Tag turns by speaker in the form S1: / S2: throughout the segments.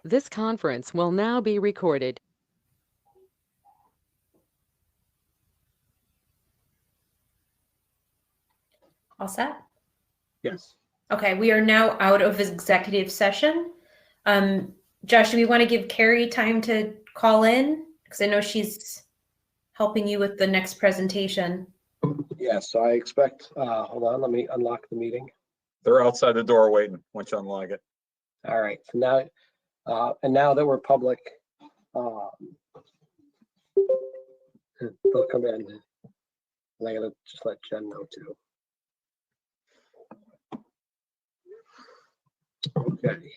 S1: This conference will now be recorded.
S2: All set?
S3: Yes.
S2: Okay, we are now out of executive session. Josh, do we want to give Carrie time to call in? Because I know she's helping you with the next presentation.
S3: Yes, so I expect, hold on, let me unlock the meeting.
S4: They're outside the door waiting once you unlock it.
S3: All right, so now, and now that we're public, they'll come in. And I gotta just let Jen know too. Okay.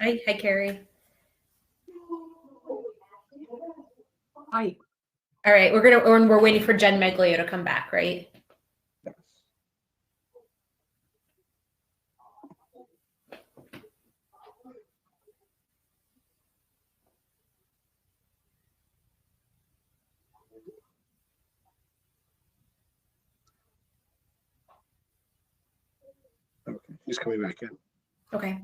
S2: Hi, Carrie.
S5: Hi.
S2: All right, we're waiting for Jen Meglio to come back, right?
S3: Yes. Okay, he's coming back in.
S2: Okay.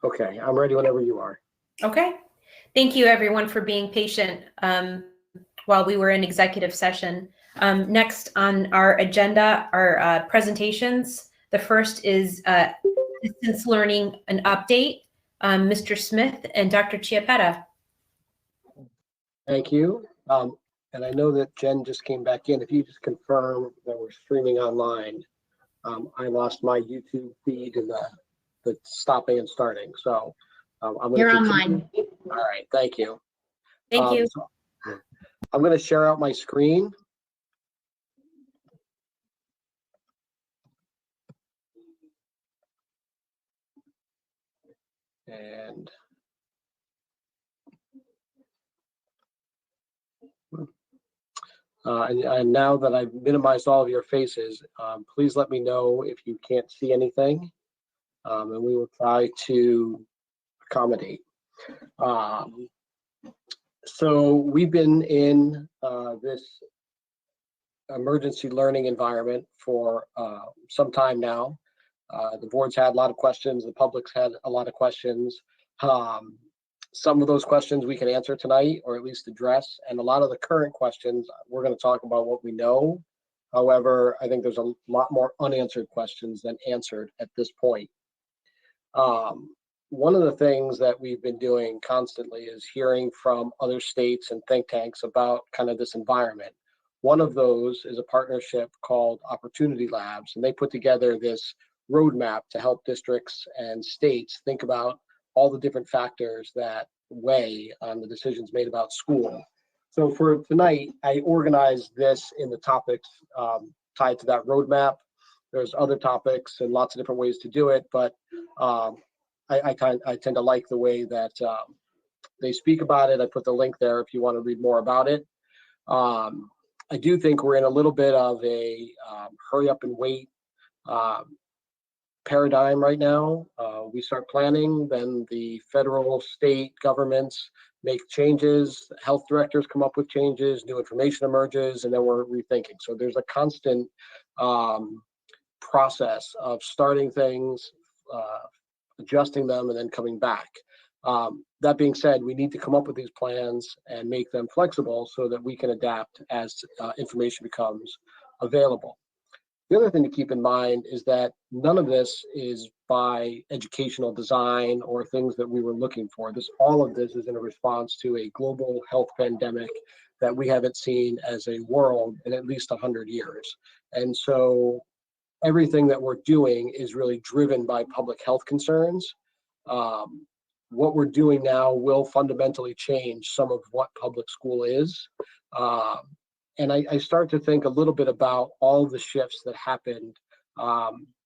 S3: Okay, I'm ready whenever you are.
S2: Okay. Thank you, everyone, for being patient while we were in executive session. Next on our agenda are presentations. The first is distance learning an update. Mr. Smith and Dr. Chiappetta.
S3: Thank you. And I know that Jen just came back in. If you just confirm that we're streaming online, I lost my YouTube feed and the stopping and starting. So I'm going to
S6: You're
S3: continue.
S6: online.
S3: All right, thank you.
S2: Thank you.
S3: So I'm going to share out my screen. And now that I've minimized all of your faces, please let me know if you can't see anything, and we will try to accommodate. So we've been in this emergency learning environment for some time now. The board's had a lot of questions. The public's had a lot of questions. Some of those questions we can answer tonight, or at least address. And a lot of the current questions, we're going to talk about what we know. However, I think there's a lot more unanswered questions than answered at this point. One of the things that we've been doing constantly is hearing from other states and think tanks about kind of this environment. One of those is a partnership called Opportunity Labs, and they put together this roadmap to help districts and states think about all the different factors that weigh on the decisions made about school. So for tonight, I organized this in the topics tied to that roadmap. There's other topics and lots of different ways to do it, but I tend to like the way that they speak about it. I put the link there if you want to read more about it. I do think we're in a little bit of a hurry up and wait paradigm right now. We start planning, then the federal, state governments make changes, health directors come up with changes, new information emerges, and then we're rethinking. So there's a constant process of starting things, adjusting them, and then coming back. That being said, we need to come up with these plans and make them flexible so that we can adapt as information becomes available. The other thing to keep in mind is that none of this is by educational design or things that we were looking for. All of this is in a response to a global health pandemic that we haven't seen as a world in at least 100 years. And so everything that we're doing is really driven by public health concerns. What we're doing now will fundamentally change some of what public school is. And I start to think a little bit about all the shifts that happened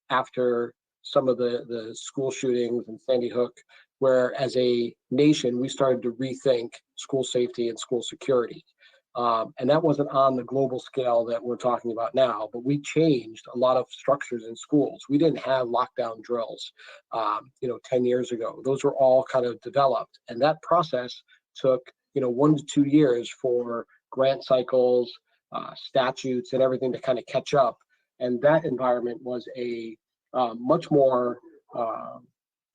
S3: after some of the school shootings in Sandy Hook where as a nation, we started to rethink school safety and school security. And that wasn't on the global scale that we're talking about now, but we changed a lot of structures in schools. We didn't have lockdown drills, 10 years ago. Those were all kind of developed. And that process took, 1 to 2 years for grant cycles, statutes, and everything to kind of catch up. And that environment was a much more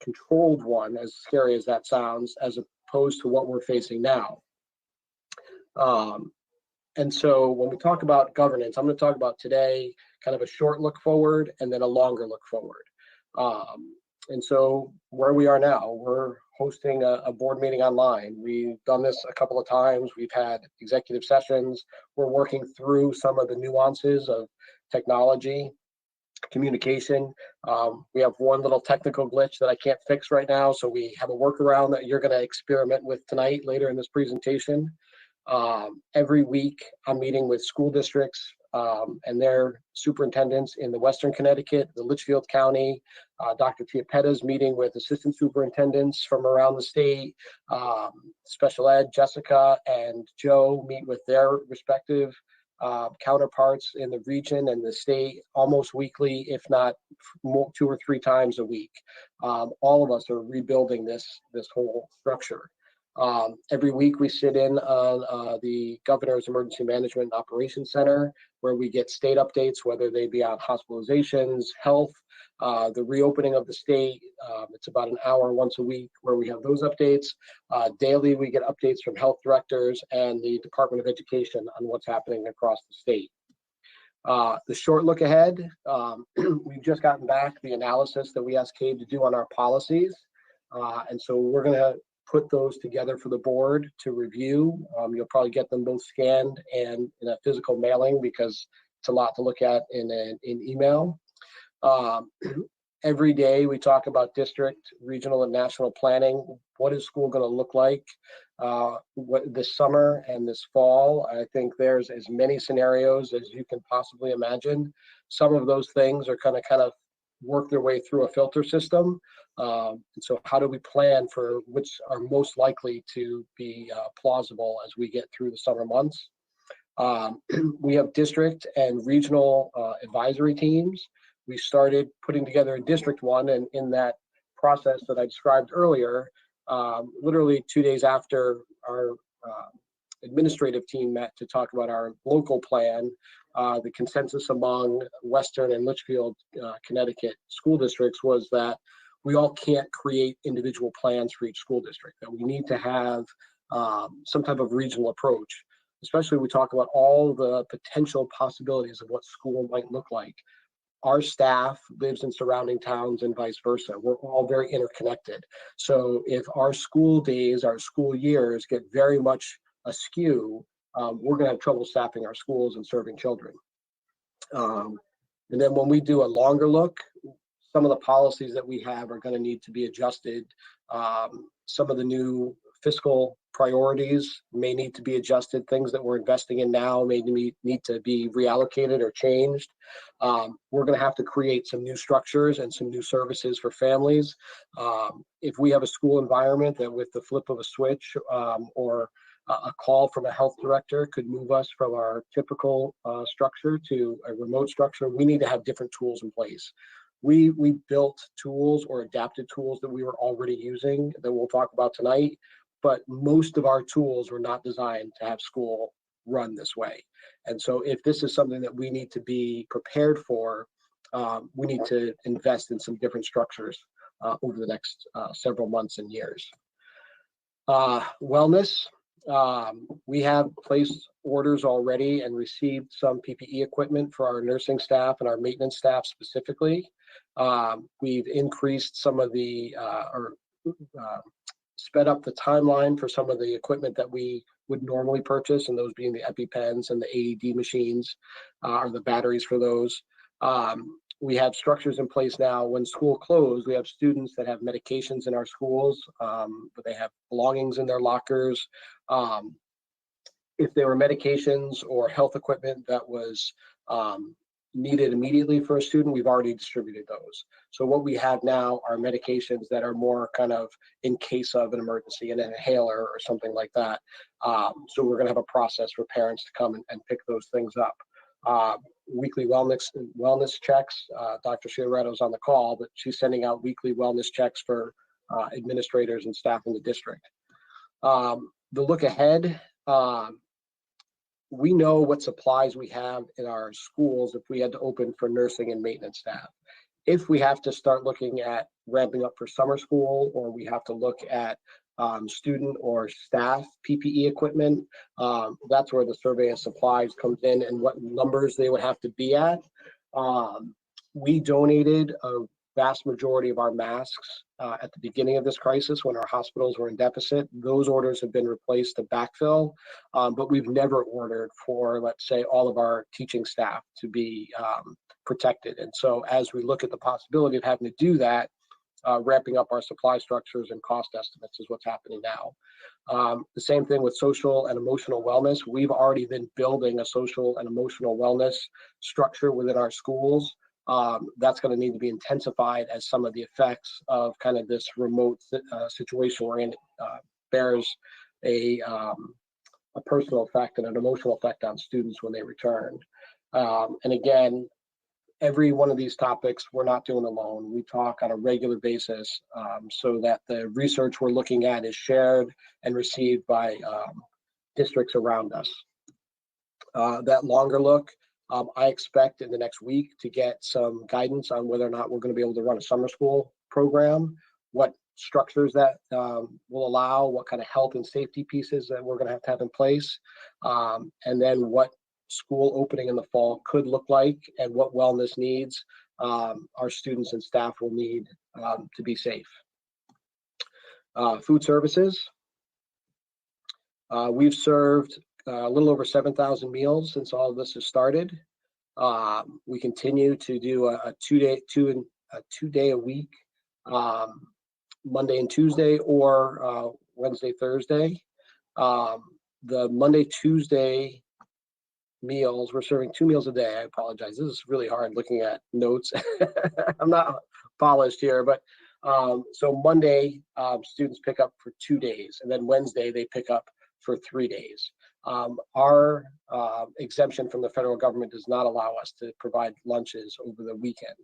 S3: controlled one, as scary as that sounds, as opposed to what we're facing now. And so when we talk about governance, I'm going to talk about today kind of a short look forward and then a longer look forward. And so where we are now, we're hosting a board meeting online. We've done this a couple of times. We've had executive sessions. We're working through some of the nuances of technology, communication. We have one little technical glitch that I can't fix right now. So we have a workaround that you're going to experiment with tonight later in this presentation. Every week I'm meeting with school districts and their superintendents in the Western Connecticut, the Litchfield County. Dr. Chiappetta's meeting with assistant superintendents from around the state. Special ed, Jessica and Joe meet with their respective counterparts in the region and the state almost weekly, if not 2 or 3 times a week. All of us are rebuilding this whole structure. Every week we sit in on the Governor's Emergency Management and Operations Center, where we get state updates, whether they be on hospitalizations, health, the reopening of the state. It's about an hour once a week where we have those updates. Daily we get updates from health directors and the Department of Education on what's happening across the state. The short look ahead, we've just gotten back the analysis that we asked CABE to do on our policies. And so we're going to put those together for the board to review. You'll probably get them both scanned and in a physical mailing because it's a lot to look at in email. Every day we talk about district, regional, and national planning. What is school going to look like this summer and this fall? I think there's as many scenarios as you can possibly imagine. Some of those things are going to kind of work their way through a filter system. And so how do we plan for which are most likely to be plausible as we get through the summer months? We have district and regional advisory teams. We started putting together a district one, and in that process that I described earlier, literally 2 days after our administrative team met to talk about our local plan, the consensus among Western and Litchfield, Connecticut school districts was that we all can't create individual plans for each school district, that we need to have some type of regional approach, especially when we talk about all the potential possibilities of what school might look like. Our staff lives in surrounding towns and vice versa. We're all very interconnected. So if our school days, our school years get very much askew, we're going to have trouble staffing our schools and serving children. And then when we do a longer look, some of the policies that we have are going to need to be adjusted. Some of the new fiscal priorities may need to be adjusted. Things that we're investing in now may need to be reallocated or changed. We're going to have to create some new structures and some new services for families. If we have a school environment that with the flip of a switch or a call from a health director could move us from our typical structure to a remote structure, we need to have different tools in place. We built tools or adapted tools that we were already using that we'll talk about tonight, but most of our tools were not designed to have school run this way. And so if this is something that we need to be prepared for, we need to invest in some different structures over the next several months and years. Wellness, we have placed orders already and received some PPE equipment for our nursing staff and our maintenance staff specifically. We've increased some of the, sped up the timeline for some of the equipment that we would normally purchase, and those being the EpiPens and the AED machines, or the batteries for those. We have structures in place now. When school closed, we have students that have medications in our schools, but they have belongings in their lockers. If there were medications or health equipment that was needed immediately for a student, we've already distributed those. So what we have now are medications that are more kind of in case of an emergency, an inhaler or something like that. So we're going to have a process for parents to come and pick those things up. Weekly wellness checks. Dr. Fioretto's on the call, but she's sending out weekly wellness checks for administrators and staff in the district. The look ahead, we know what supplies we have in our schools if we had to open for nursing and maintenance staff. If we have to start looking at ramping up for summer school, or we have to look at student or staff PPE equipment, that's where the survey of supplies comes in and what numbers they would have to be at. We donated a vast majority of our masks at the beginning of this crisis when our hospitals were in deficit. Those orders have been replaced to backfill, but we've never ordered for, let's say, all of our teaching staff to be protected. And so as we look at the possibility of having to do that, ramping up our supply structures and cost estimates is what's happening now. The same thing with social and emotional wellness. We've already been building a social and emotional wellness structure within our schools. That's going to need to be intensified as some of the effects of kind of this remote situation we're in bears a personal effect and an emotional effect on students when they return. And again, every one of these topics we're not doing alone. We talk on a regular basis so that the research we're looking at is shared and received by districts around us. That longer look, I expect in the next week to get some guidance on whether or not we're going to be able to run a summer school program, what structures that will allow, what kind of health and safety pieces that we're going to have in place, and then what school opening in the fall could look like and what wellness needs our students and staff will need to be safe. Food services. We've served a little over 7,000 meals since all of this has started. We continue to do a two-day a week, Monday and Tuesday, or Wednesday, Thursday. The Monday, Tuesday meals, we're serving 2 meals a day. I apologize. This is really hard looking at notes. I'm not polished here, but so Monday, students pick up for 2 days, and then Wednesday they pick up for 3 days. Our exemption from the federal government does not allow us to provide lunches over the weekend.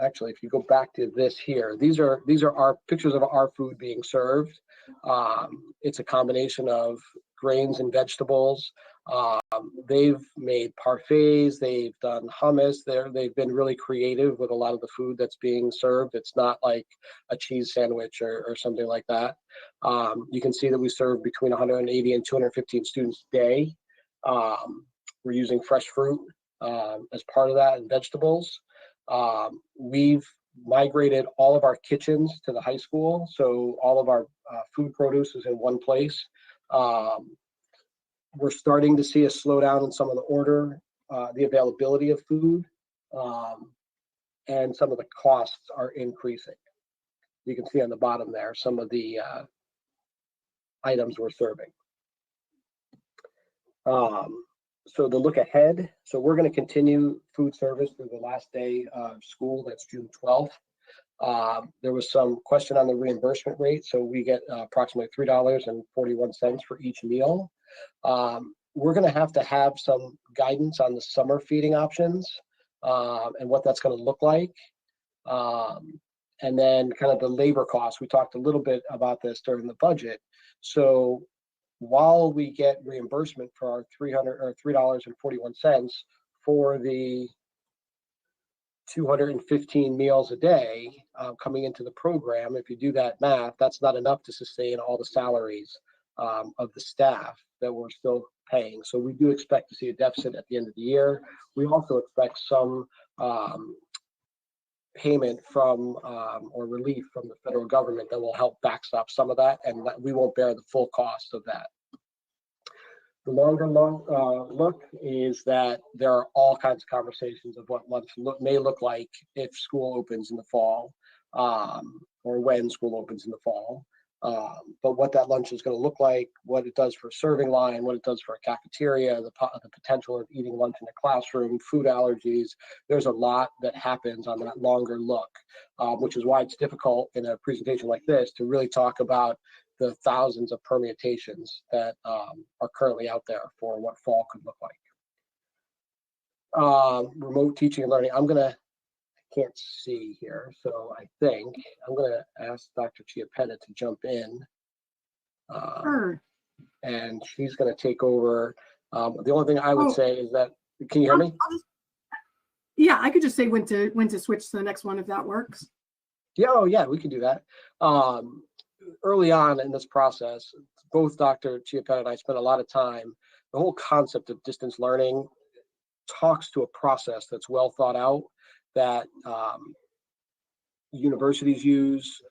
S3: Actually, if you go back to this here, these are our pictures of our food being served. It's a combination of grains and vegetables. They've made parfaits, they've done hummus. They've been really creative with a lot of the food that's being served. It's not like a cheese sandwich or something like that. You can see that we serve between 180 and 215 students a day. We're using fresh fruit as part of that, and vegetables. We've migrated all of our kitchens to the high school, so all of our food produce is in one place. We're starting to see a slowdown in some of the availability of food, and some of the costs are increasing. You can see on the bottom there some of the items we're serving. So the look ahead, so we're going to continue food service through the last day of school, that's June 12th. There was some question on the reimbursement rate, so we get approximately $3.41 for each meal. We're going to have some guidance on the summer feeding options and what that's going to look like. And then kind of the labor costs. We talked a little bit about this during the budget. So while we get reimbursement for our $3.41 for the 215 meals a day coming into the program, if you do that math, that's not enough to sustain all the salaries of the staff that we're still paying. So we do expect to see a deficit at the end of the year. We also expect some payment from or relief from the federal government that will help backstop some of that, and we won't bear the full cost of that. The longer look is that there are all kinds of conversations of what lunch may look like if school opens in the fall, or when school opens in the fall. but what that lunch is going to look like, what it does for serving line, what it does for a cafeteria, the potential of eating lunch in a classroom, food allergies. There's a lot that happens on that longer look, which is why it's difficult in a presentation like this to really talk about the thousands of permutations that are currently out there for what fall could look like. Remote teaching and learning. I can't see here, so I think I'm going to ask Dr. Chiappetta to jump in.
S5: Sure.
S3: And she's going to take over. The only thing I would say is that, can you hear me?
S5: Yeah, I could just say when to switch to the next one if that works.
S3: Yeah, oh yeah, we can do that. Early on in this process, both Dr. Chiappetta and I spent a lot of time. The whole concept of distance learning talks to a process that's well thought out, that universities use.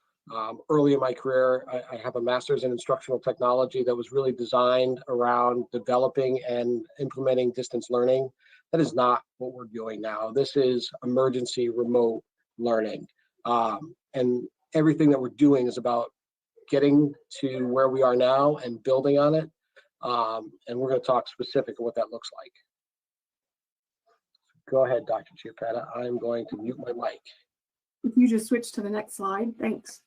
S3: Early in my career, I have a master's in instructional technology that was really designed around developing and implementing distance learning. That is not what we're doing now. This is emergency remote learning. And everything that we're doing is about getting to where we are now and building on it. And we're going to talk specific on what that looks like. Go ahead, Dr. Chiappetta. I'm going to mute my mic.
S5: If you just switch to the next slide, thanks.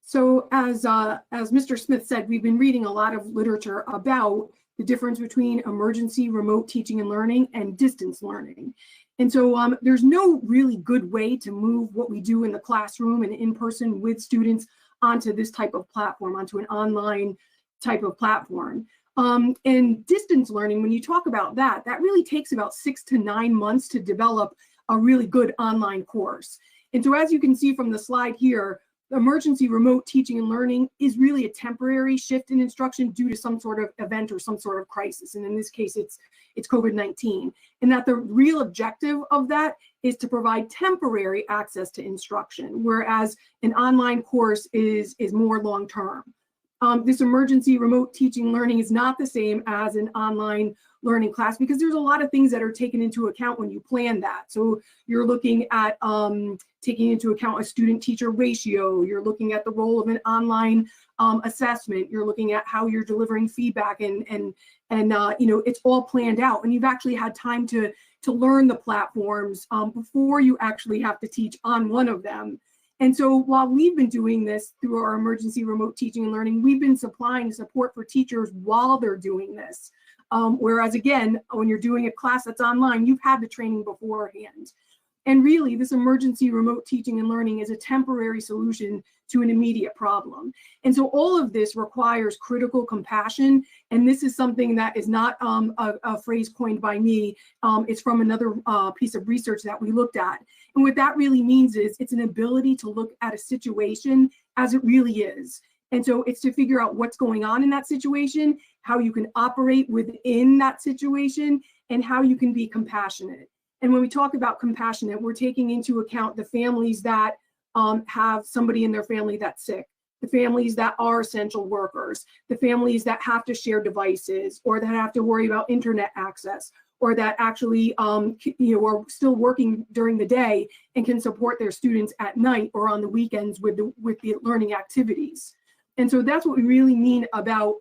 S5: So as Mr. Smith said, we've been reading a lot of literature about the difference between emergency remote teaching and learning and distance learning. And so there's no really good way to move what we do in the classroom and in person with students onto this type of platform, onto an online type of platform. And distance learning, when you talk about that, that really takes about 6 to 9 months to develop a really good online course. And so as you can see from the slide here, emergency remote teaching and learning is really a temporary shift in instruction due to some sort of event or some sort of crisis. And in this case, it's COVID-19. And that the real objective of that is to provide temporary access to instruction, whereas an online course is more long-term. This emergency remote teaching and learning is not the same as an online learning class because there's a lot of things that are taken into account when you plan that. So you're looking at taking into account a student-teacher ratio. You're looking at the role of an online assessment. You're looking at how you're delivering feedback, and you know, it's all planned out. And you've actually had time to learn the platforms before you actually have to teach on one of them. And so while we've been doing this through our emergency remote teaching and learning, we've been supplying support for teachers while they're doing this. Whereas again, when you're doing a class that's online, you've had the training beforehand. And really, this emergency remote teaching and learning is a temporary solution to an immediate problem. And so all of this requires critical compassion. And this is something that is not a phrase coined by me. It's from another piece of research that we looked at. And what that really means is it's an ability to look at a situation as it really is. And so it's to figure out what's going on in that situation, how you can operate within that situation, and how you can be compassionate. And when we talk about compassionate, we're taking into account the families that have somebody in their family that's sick, the families that are essential workers, the families that have to share devices or that have to worry about internet access, or that actually you know, are still working during the day and can support their students at night or on the weekends with the learning activities. And so that's what we really mean about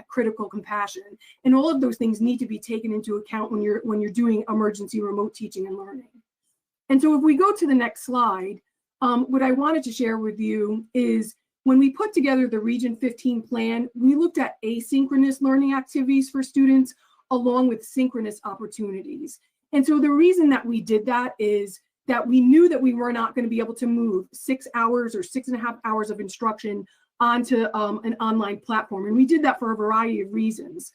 S5: critical compassion. And all of those things need to be taken into account when you're doing emergency remote teaching and learning. And so if we go to the next slide, what I wanted to share with you is when we put together the Region 15 plan, we looked at asynchronous learning activities for students along with synchronous opportunities. And so the reason that we did that is that we knew that we were not going to be able to move 6 hours or 6.5 hours of instruction onto an online platform. And we did that for a variety of reasons.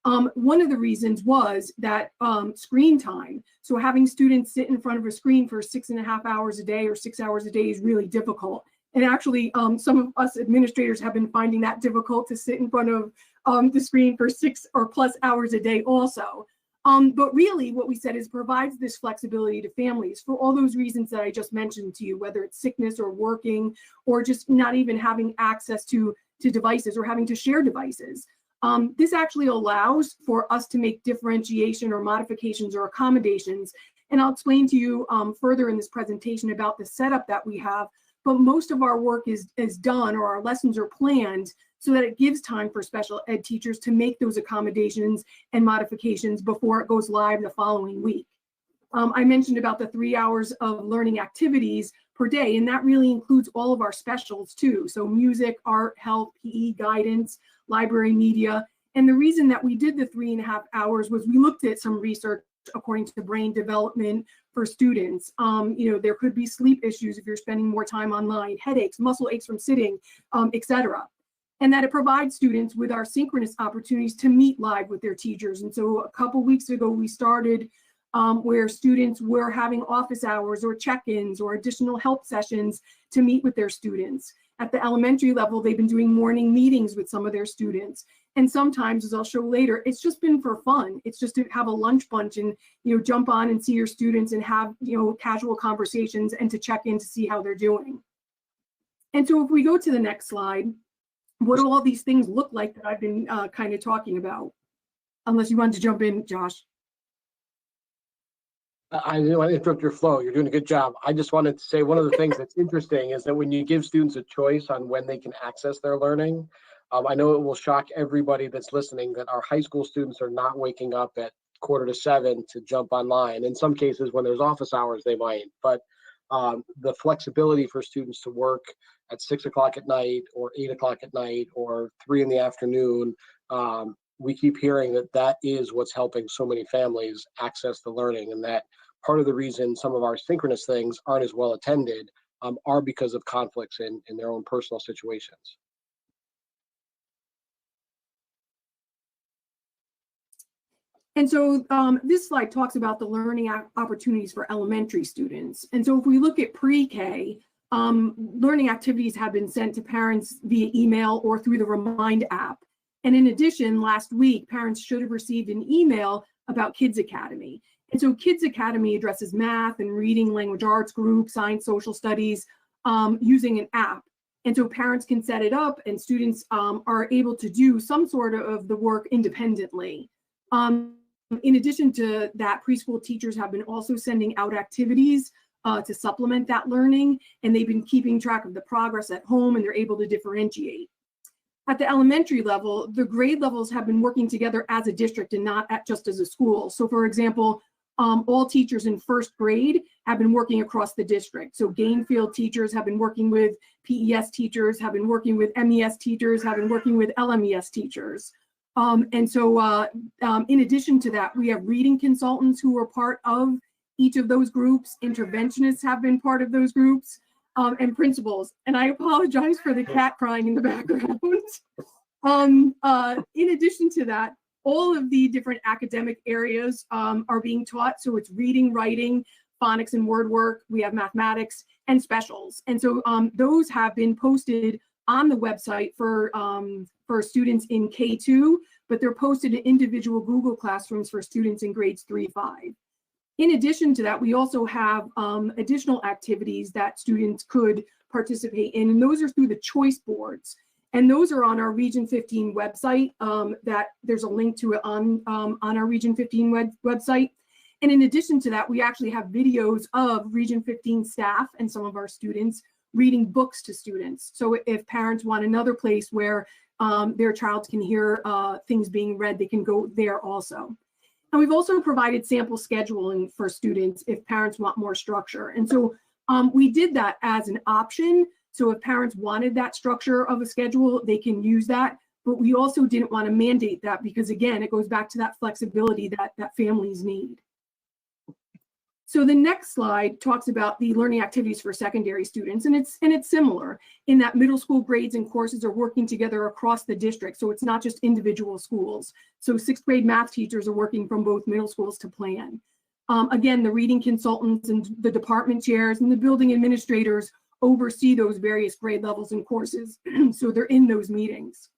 S5: One of the reasons was that screen time. So having students sit in front of a screen for 6.5 hours a day or 6 hours a day is really difficult. And actually, some of us administrators have been finding that difficult to sit in front of the screen for 6 or plus hours a day also. But really what we said is provides this flexibility to families for all those reasons that I just mentioned to you, whether it's sickness or working or just not even having access to devices or having to share devices. This actually allows for us to make differentiation or modifications or accommodations And I'll explain to you further in this presentation about the setup that we have. But most of our work is done, or our lessons are planned, so that it gives time for special ed teachers to make those accommodations and modifications before it goes live the following week. I mentioned about the 3 hours of learning activities per day, and that really includes all of our specials too. So music, art, health, PE, guidance, library, media. And the reason that we did the 3.5 hours was we looked at some research according to brain development for students. There could be sleep issues if you're spending more time online, headaches, muscle aches from sitting, etc. And that it provides students with our synchronous opportunities to meet live with their teachers. And so a couple weeks ago, we started where students were having office hours or check-ins or additional help sessions to meet with their students. At the elementary level, they've been doing morning meetings with some of their students. And sometimes, as I'll show later, it's just been for fun. It's just to have a lunch bunch and, jump on and see your students and have, casual conversations and to check in to see how they're doing. And so if we go to the next slide, what do all these things look like that I've been kind of talking about? Unless you wanted to jump in, Josh.
S3: I didn't want to interrupt your flow. You're doing a good job. I just wanted to say one of the things that's interesting is that when you give students a choice on when they can access their learning, I know it will shock everybody that's listening that our high school students are not waking up at 6:45 to jump online. In some cases, when there's office hours, they might. But the flexibility for students to work at 6 o'clock at night or 8 o'clock at night or 3 in the afternoon, we keep hearing that is what's helping so many families access the learning, and that part of the reason some of our synchronous things aren't as well attended are because of conflicts in their own personal situations.
S5: And so this slide talks about the learning opportunities for elementary students. And so if we look at pre-K, learning activities have been sent to parents via email or through the Remind app. And in addition, last week, parents should have received an email about Kids Academy. And so Kids Academy addresses math and reading, language arts groups, science, social studies using an app. And so parents can set it up and students are able to do some sort of the work independently. In addition to that, preschool teachers have been also sending out activities to supplement that learning, and they've been keeping track of the progress at home, and they're able to differentiate. At the elementary level, the grade levels have been working together as a district and not just as a school. So for example, all teachers in first grade have been working across the district. So Gainfield teachers have been working with PES teachers, have been working with MES teachers, have been working with LMES teachers. And so in addition to that, we have reading consultants who are part of each of those groups. Interventionists have been part of those groups, and principals. And I apologize for the cat crying in the background. In addition to that, all of the different academic areas are being taught. So it's reading, writing, phonics and word work. We have mathematics and specials. And so those have been posted on the website for students in K2, but they're posted in individual Google Classrooms for students in grades 3-5. In addition to that, we also have additional activities that students could participate in, and those are through the choice boards. And those are on our Region 15 website. That there's a link to it on our Region 15 website. And in addition to that, we actually have videos of Region 15 staff and some of our students reading books to students. So if parents want another place where their child can hear things being read, they can go there also. And we've also provided sample scheduling for students if parents want more structure. And so we did that as an option. So if parents wanted that structure of a schedule, they can use that. But we also didn't want to mandate that because, again, it goes back to that flexibility that families need. So the next slide talks about the learning activities for secondary students, and it's similar in that middle school grades and courses are working together across the district. So it's not just individual schools. So 6th grade math teachers are working from both middle schools to plan. Again, the reading consultants and the department chairs and the building administrators oversee those various grade levels and courses. So they're in those meetings.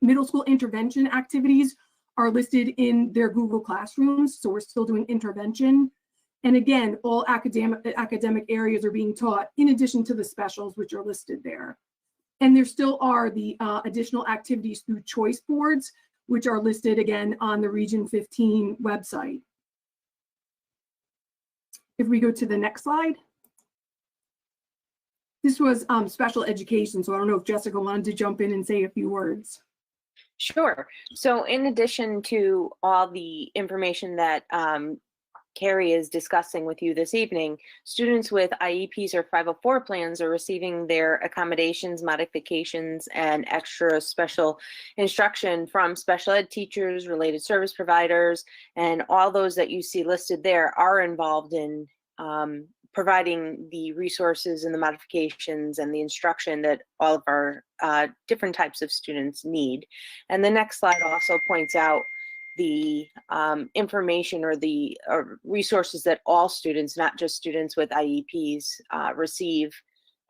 S5: Middle school intervention activities are listed in their Google Classrooms. So we're still doing intervention. And again, all academic areas are being taught in addition to the specials, which are listed there. And there still are the additional activities through choice boards, which are listed again on the Region 15 website. If we go to the next slide. This was special education, so I don't know if Jessica wanted to jump in and say a few words.
S6: Sure. So in addition to all the information that Carrie is discussing with you this evening, students with IEPs or 504 plans are receiving their accommodations, modifications, and extra special instruction from special ed teachers, related service providers, and all those that you see listed there are involved in providing the resources and the modifications and the instruction that all of our different types of students need. And the next slide also points out the information or the resources that all students, not just students with IEPs, receive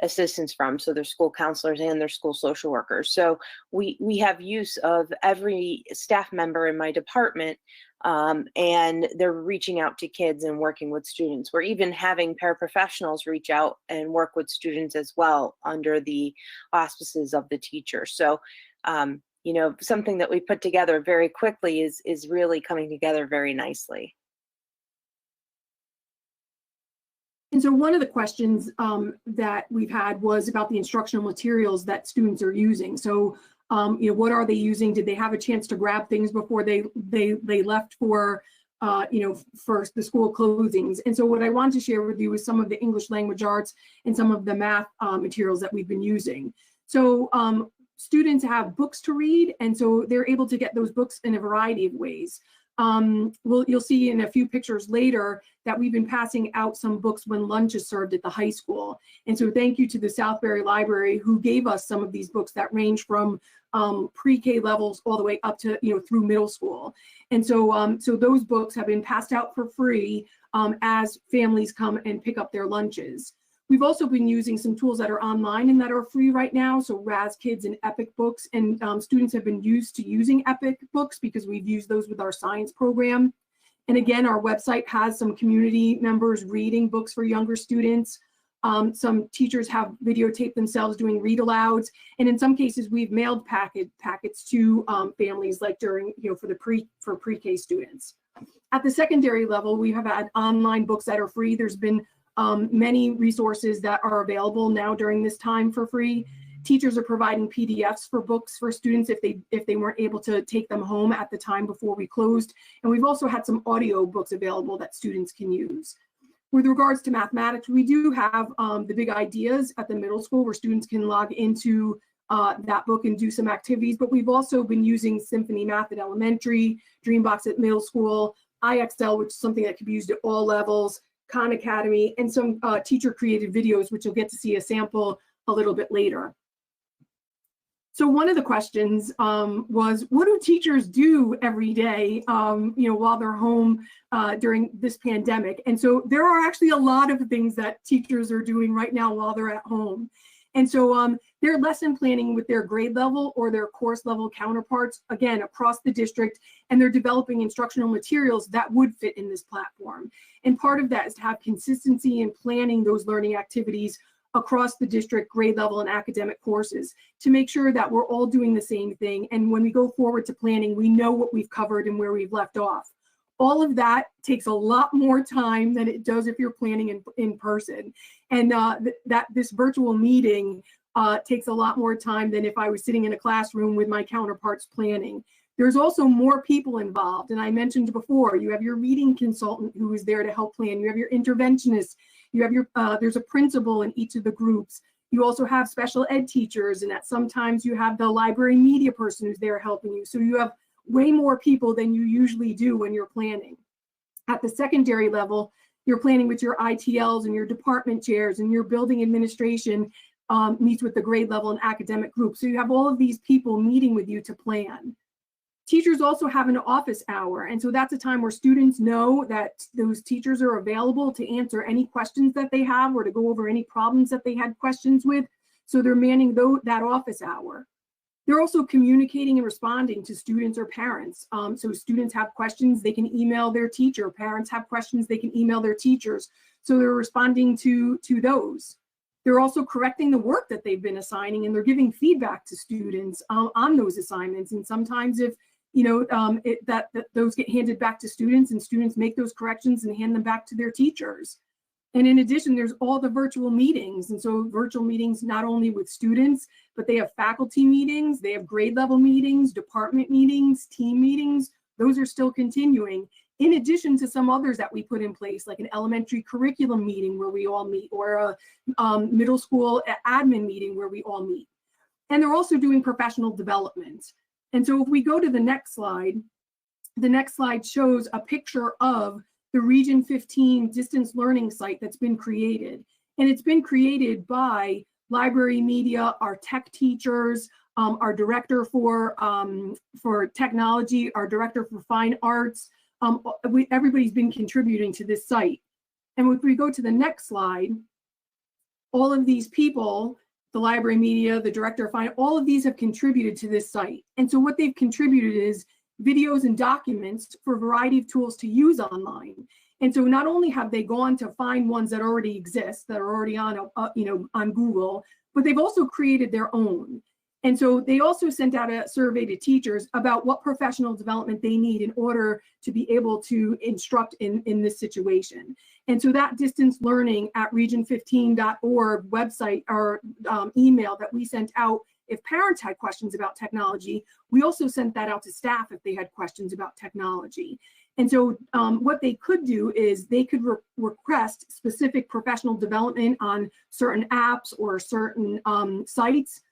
S6: assistance from, so their school counselors and their school social workers. So we have use of every staff member in my department, and they're reaching out to kids and working with students. We're even having paraprofessionals reach out and work with students as well under the auspices of the teacher. So you know, something that we put together very quickly is really coming together very nicely.
S5: And so one of the questions that we've had was about the instructional materials that students are using. So, you know, what are they using? Did they have a chance to grab things before they left for, you know, for the school closings? And so what I wanted to share with you is some of the English language arts and some of the math materials that we've been using. So students have books to read, and so they're able to get those books in a variety of ways. You'll see in a few pictures later that we've been passing out some books when lunch is served at the high school. And so thank you to the Southbury Library who gave us some of these books that range from pre-K levels all the way up to, you know, through middle school. And so, so those books have been passed out for free as families come and pick up their lunches. We've also been using some tools that are online and that are free right now. So Raz Kids and Epic Books, and students have been used to using Epic Books because we've used those with our science program. And again, our website has some community members reading books for younger students. Some teachers have videotaped themselves doing read alouds. And in some cases, we've mailed packets to families, like during, you know, for pre-K students. At the secondary level, we have had online books that are free. There's been many resources that are available now during this time for free. Teachers are providing PDFs for books for students if they weren't able to take them home at the time before we closed. And we've also had some audio books available that students can use. With regards to mathematics, we do have the Big Ideas at the middle school where students can log into that book and do some activities, but we've also been using Symphony Math at elementary, Dreambox at middle school, IXL, which is something that can be used at all levels, Khan Academy, and some teacher created videos, which you'll get to see a sample a little bit later. So one of the questions was, what do teachers do every day, you know, while they're home during this pandemic? And so there are actually a lot of things that teachers are doing right now while they're at home. And so they're lesson planning with their grade level or their course level counterparts, again, across the district, and they're developing instructional materials that would fit in this platform. And part of that is to have consistency in planning those learning activities across the district, grade level and academic courses, to make sure that we're all doing the same thing. And when we go forward to planning, we know what we've covered and where we've left off. All of that takes a lot more time than it does if you're planning in person. And this virtual meeting takes a lot more time than if I was sitting in a classroom with my counterparts planning. There's also more people involved. And I mentioned before, you have your reading consultant who is there to help plan. You have your interventionist. You have your, there's a principal in each of the groups. You also have special ed teachers, and that sometimes you have the library media person who's there helping you. So you have way more people than you usually do when you're planning. At the secondary level, you're planning with your ITLs and your department chairs, and your building administration meets with the grade level and academic group. So you have all of these people meeting with you to plan. Teachers also have an office hour, and so that's a time where students know that those teachers are available to answer any questions that they have or to go over any problems that they had questions with. So they're manning that office hour. They're also communicating and responding to students or parents. So students have questions, they can email their teacher. Parents have questions, they can email their teachers. So they're responding to those. They're also correcting the work that they've been assigning, and they're giving feedback to students on those assignments. And sometimes if you know those get handed back to students, and students make those corrections and hand them back to their teachers. And in addition, there's all the virtual meetings. And so virtual meetings, not only with students, but they have faculty meetings, they have grade level meetings, department meetings, team meetings. Those are still continuing, in addition to some others that we put in place, like an elementary curriculum meeting where we all meet, or a middle school admin meeting where we all meet. And they're also doing professional development. And so if we go to the next slide shows a picture of the Region 15 distance learning site that's been created. And it's been created by library media, our tech teachers, our director for technology, our director for fine arts. Everybody's been contributing to this site. And if we go to the next slide, all of these people, the library media, the director of fine, all of these have contributed to this site. And so what they've contributed is videos and documents for a variety of tools to use online. And so not only have they gone to find ones that already exist, that are already on, on Google, but they've also created their own. And so they also sent out a survey to teachers about what professional development they need in order to be able to instruct in this situation. And so that distance learning at region15.org website or email that we sent out, if parents had questions about technology, we also sent that out to staff if they had questions about technology. And so what they could do is they could request specific professional development on certain apps or certain sites.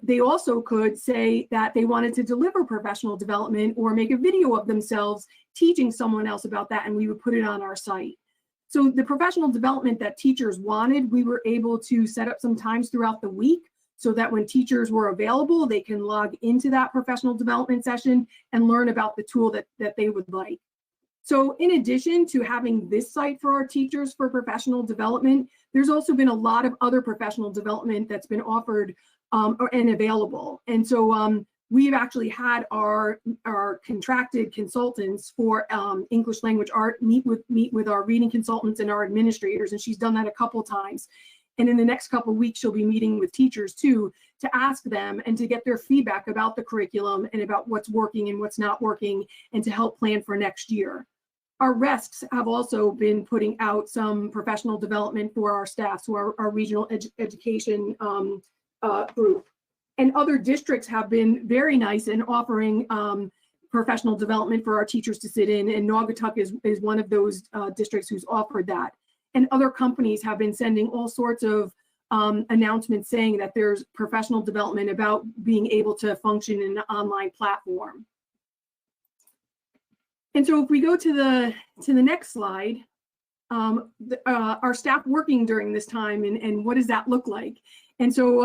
S5: They also could say that they wanted to deliver professional development or make a video of themselves teaching someone else about that, and we would put it on our site. So the professional development that teachers wanted, we were able to set up some times throughout the week so that when teachers were available, they can log into that professional development session and learn about the tool that they would like. So in addition to having this site for our teachers for professional development, there's also been a lot of other professional development that's been offered and available. And so we've actually had our contracted consultants for English language art meet with our reading consultants and our administrators, and she's done that a couple times. And in the next couple of weeks, she'll be meeting with teachers too, to ask them and to get their feedback about the curriculum and about what's working and what's not working, and to help plan for next year. Our RESCs have also been putting out some professional development for our staff, so our regional education group. And other districts have been very nice in offering professional development for our teachers to sit in, and Naugatuck is one of those districts who's offered that. And other companies have been sending all sorts of announcements saying that there's professional development about being able to function in an online platform. And so if we go to the next slide, our staff working during this time, and what does that look like? And so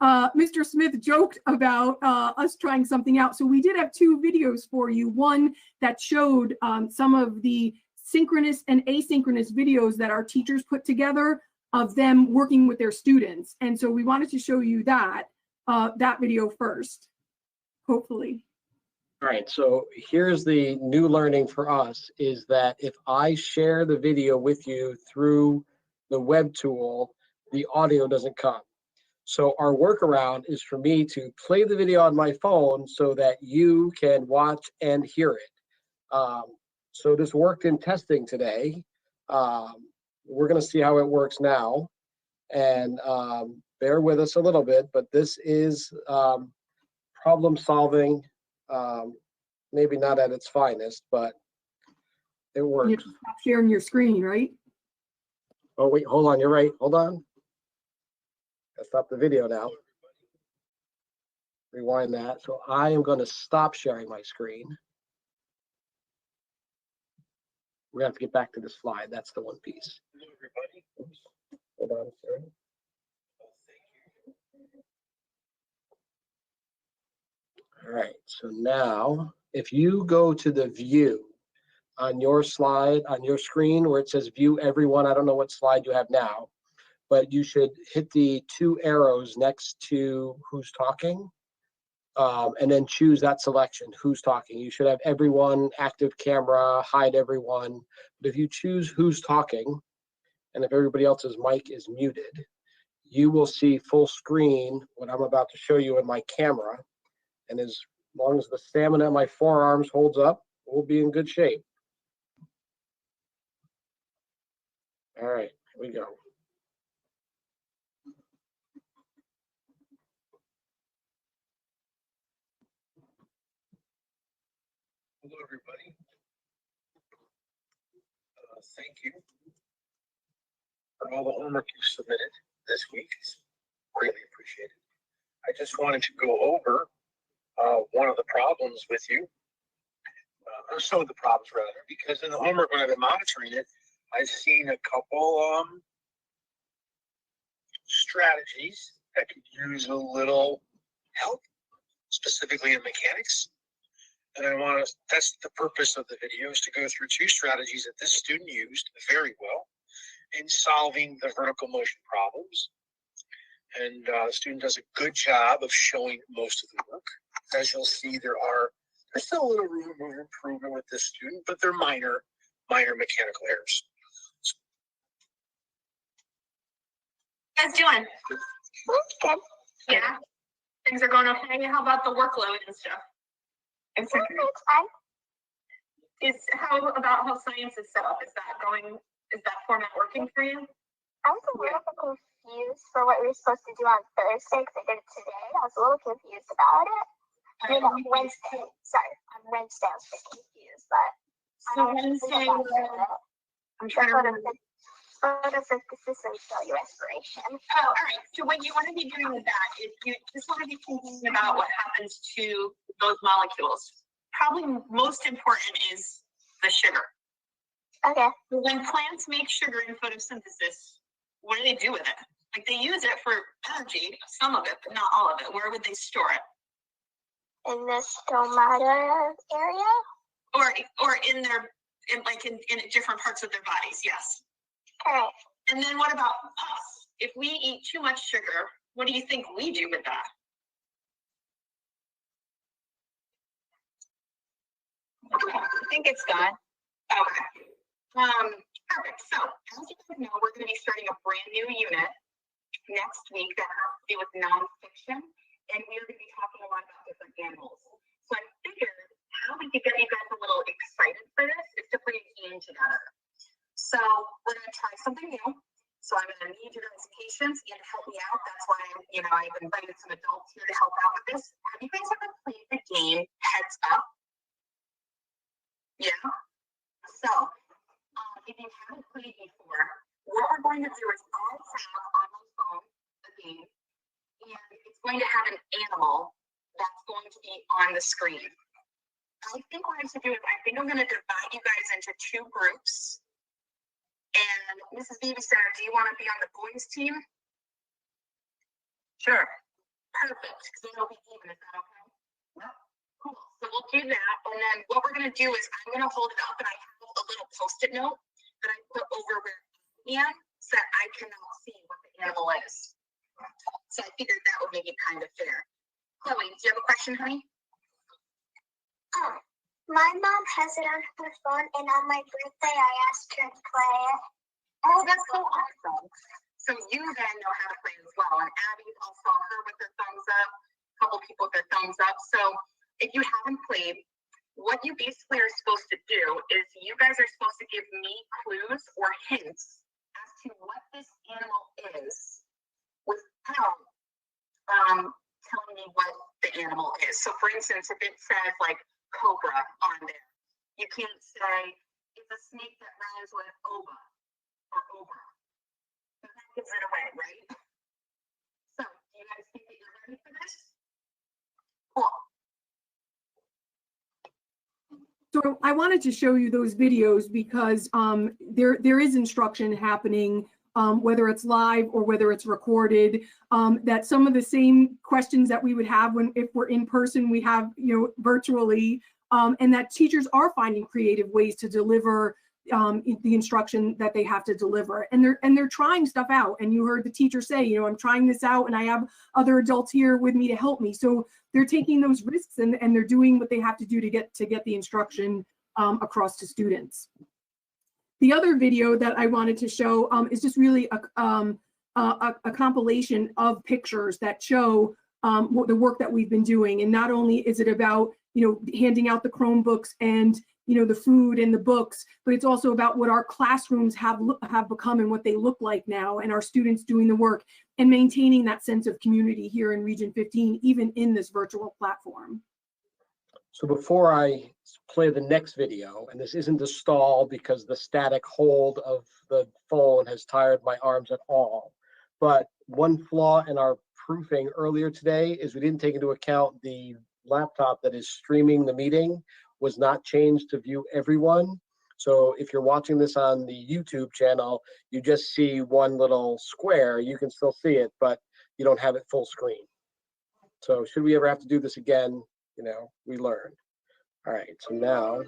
S5: Mr. Smith joked about us trying something out. So we did have two videos for you, one that showed some of the synchronous and asynchronous videos that our teachers put together of them working with their students. And so we wanted to show you that video first, hopefully.
S3: All right, so here's the new learning for us, is that if I share the video with you through the web tool, the audio doesn't come. So our workaround is for me to play the video on my phone so that you can watch and hear it. So this worked in testing today. We're gonna see how it works now, and bear with us a little bit, but this is problem solving, maybe not at its finest, but it works.
S5: You have to stop sharing your screen, right?
S3: Oh wait, hold on, you're right, hold on. Gotta stop the video now. Rewind that. So I am gonna stop sharing my screen. We're gonna have to get back to the slide. That's the one piece. Oops. Hold on, sorry. All right, so now if you go to the view on your slide, on your screen where it says view everyone, I don't know what slide you have now, but you should hit the two arrows next to who's talking, and then choose that selection, who's talking. You should have everyone, active camera, hide everyone. But if you choose who's talking, and if everybody else's mic is muted, you will see full screen what I'm about to show you in my camera. And as long as the stamina in my forearms holds up, we'll be in good shape. All right, here we go. Hello, everybody. Thank you for all the homework you submitted this week. It's greatly appreciated. I just wanted to go over one of the problems with you, or some of the problems rather, because in the homework when I've been monitoring it, I've seen a couple strategies that could use a little help, specifically in mechanics. And that's the purpose of the video, is to go through two strategies that this student used very well in solving the vertical motion problems. And the student does a good job of showing most of the work. As you'll see, there's still a little room of improvement with this student, but they're minor mechanical errors.
S7: How you guys doing? Good. Yeah. Things are going okay. How about the workload and stuff? It's fine. How about how science is set up? Is that format working for you?
S8: I was a little bit confused for what we were supposed to do on Thursday because I did it today. I was a little confused about it. On Wednesday I was pretty confused, but
S7: So Wednesday, I'm trying to remember.
S8: photosynthesis and cellular respiration.
S7: Oh, all right. So what you want to be doing with that is you just want to be thinking about what happens to those molecules. Probably most important is the sugar.
S8: Okay.
S7: When plants make sugar in photosynthesis, what do they do with it? Like they use it for energy, some of it, but not all of it. Where would they store it?
S8: In the stomata area?
S7: Or in different parts of their bodies, yes.
S8: All right.
S7: And then what about us? If we eat too much sugar, what do you think we do with that? I think it's done. Okay. Perfect. So as you guys know, we're going to be starting a brand new unit next week that has to do with nonfiction, and we're going to be talking a lot about different animals. So I figured how we could get you guys a little excited for this is to play a game together. So we're going to try something new. So I'm going to need your guys' patience and help me out. That's why I've invited some adults here to help out with this. Have you guys ever played the game Heads Up? Yeah. So if you haven't played before, what we're going to do is all have on my phone a game, and it's going to have an animal that's going to be on the screen. I think what I should do is I'm going to divide you guys into two groups. And Mrs. Babysitter, do you want to be on the boys team? Sure. Perfect, because then it'll be even. Is that okay? Yep. Cool. So we'll do that, and then what we're going to do is I'm going to hold it up, and I have a little Post-it note that I put over where I am, so that I cannot see what the animal is. So I figured that would make it kind of fair. Chloe, do you have a question, honey?
S8: My mom has it on her phone, and on my birthday, I asked her to play it.
S7: Oh, that's so awesome. So you then know how to play as well. And Abby, I saw her with her thumbs up, a couple people with their thumbs up. So if you haven't played, what you basically are supposed to do is you guys are supposed to give me clues or hints as to what this animal is without telling me what the animal is. So for instance, if it says like cobra on there, you can't say it's a snake that rhymes with ova or obra. So that gives it away, right? So do you guys think that you're ready for this? Cool.
S5: So I wanted to show you those videos because there is instruction happening, whether it's live or whether it's recorded, that some of the same questions that we would have if we're in person, we have, virtually, and that teachers are finding creative ways to deliver the instruction that they have to deliver, and they're trying stuff out. And you heard the teacher say, I'm trying this out, and I have other adults here with me to help me. So they're taking those risks, and they're doing what they have to do to get the instruction across to students. The other video that I wanted to show is just really a compilation of pictures that show the work that we've been doing. And not only is it about handing out the Chromebooks and the food and the books, but it's also about what our classrooms have become and what they look like now, and our students doing the work and maintaining that sense of community here in Region 15, even in this virtual platform.
S3: So before I play the next video, and this isn't a stall because the static hold of the phone has tired my arms at all, but one flaw in our proofing earlier today is we didn't take into account the laptop that is streaming the meeting was not changed to view everyone. So if you're watching this on the YouTube channel, you just see one little square. You can still see it, but you don't have it full screen. So should we ever have to do this again, we learned. All right, so now.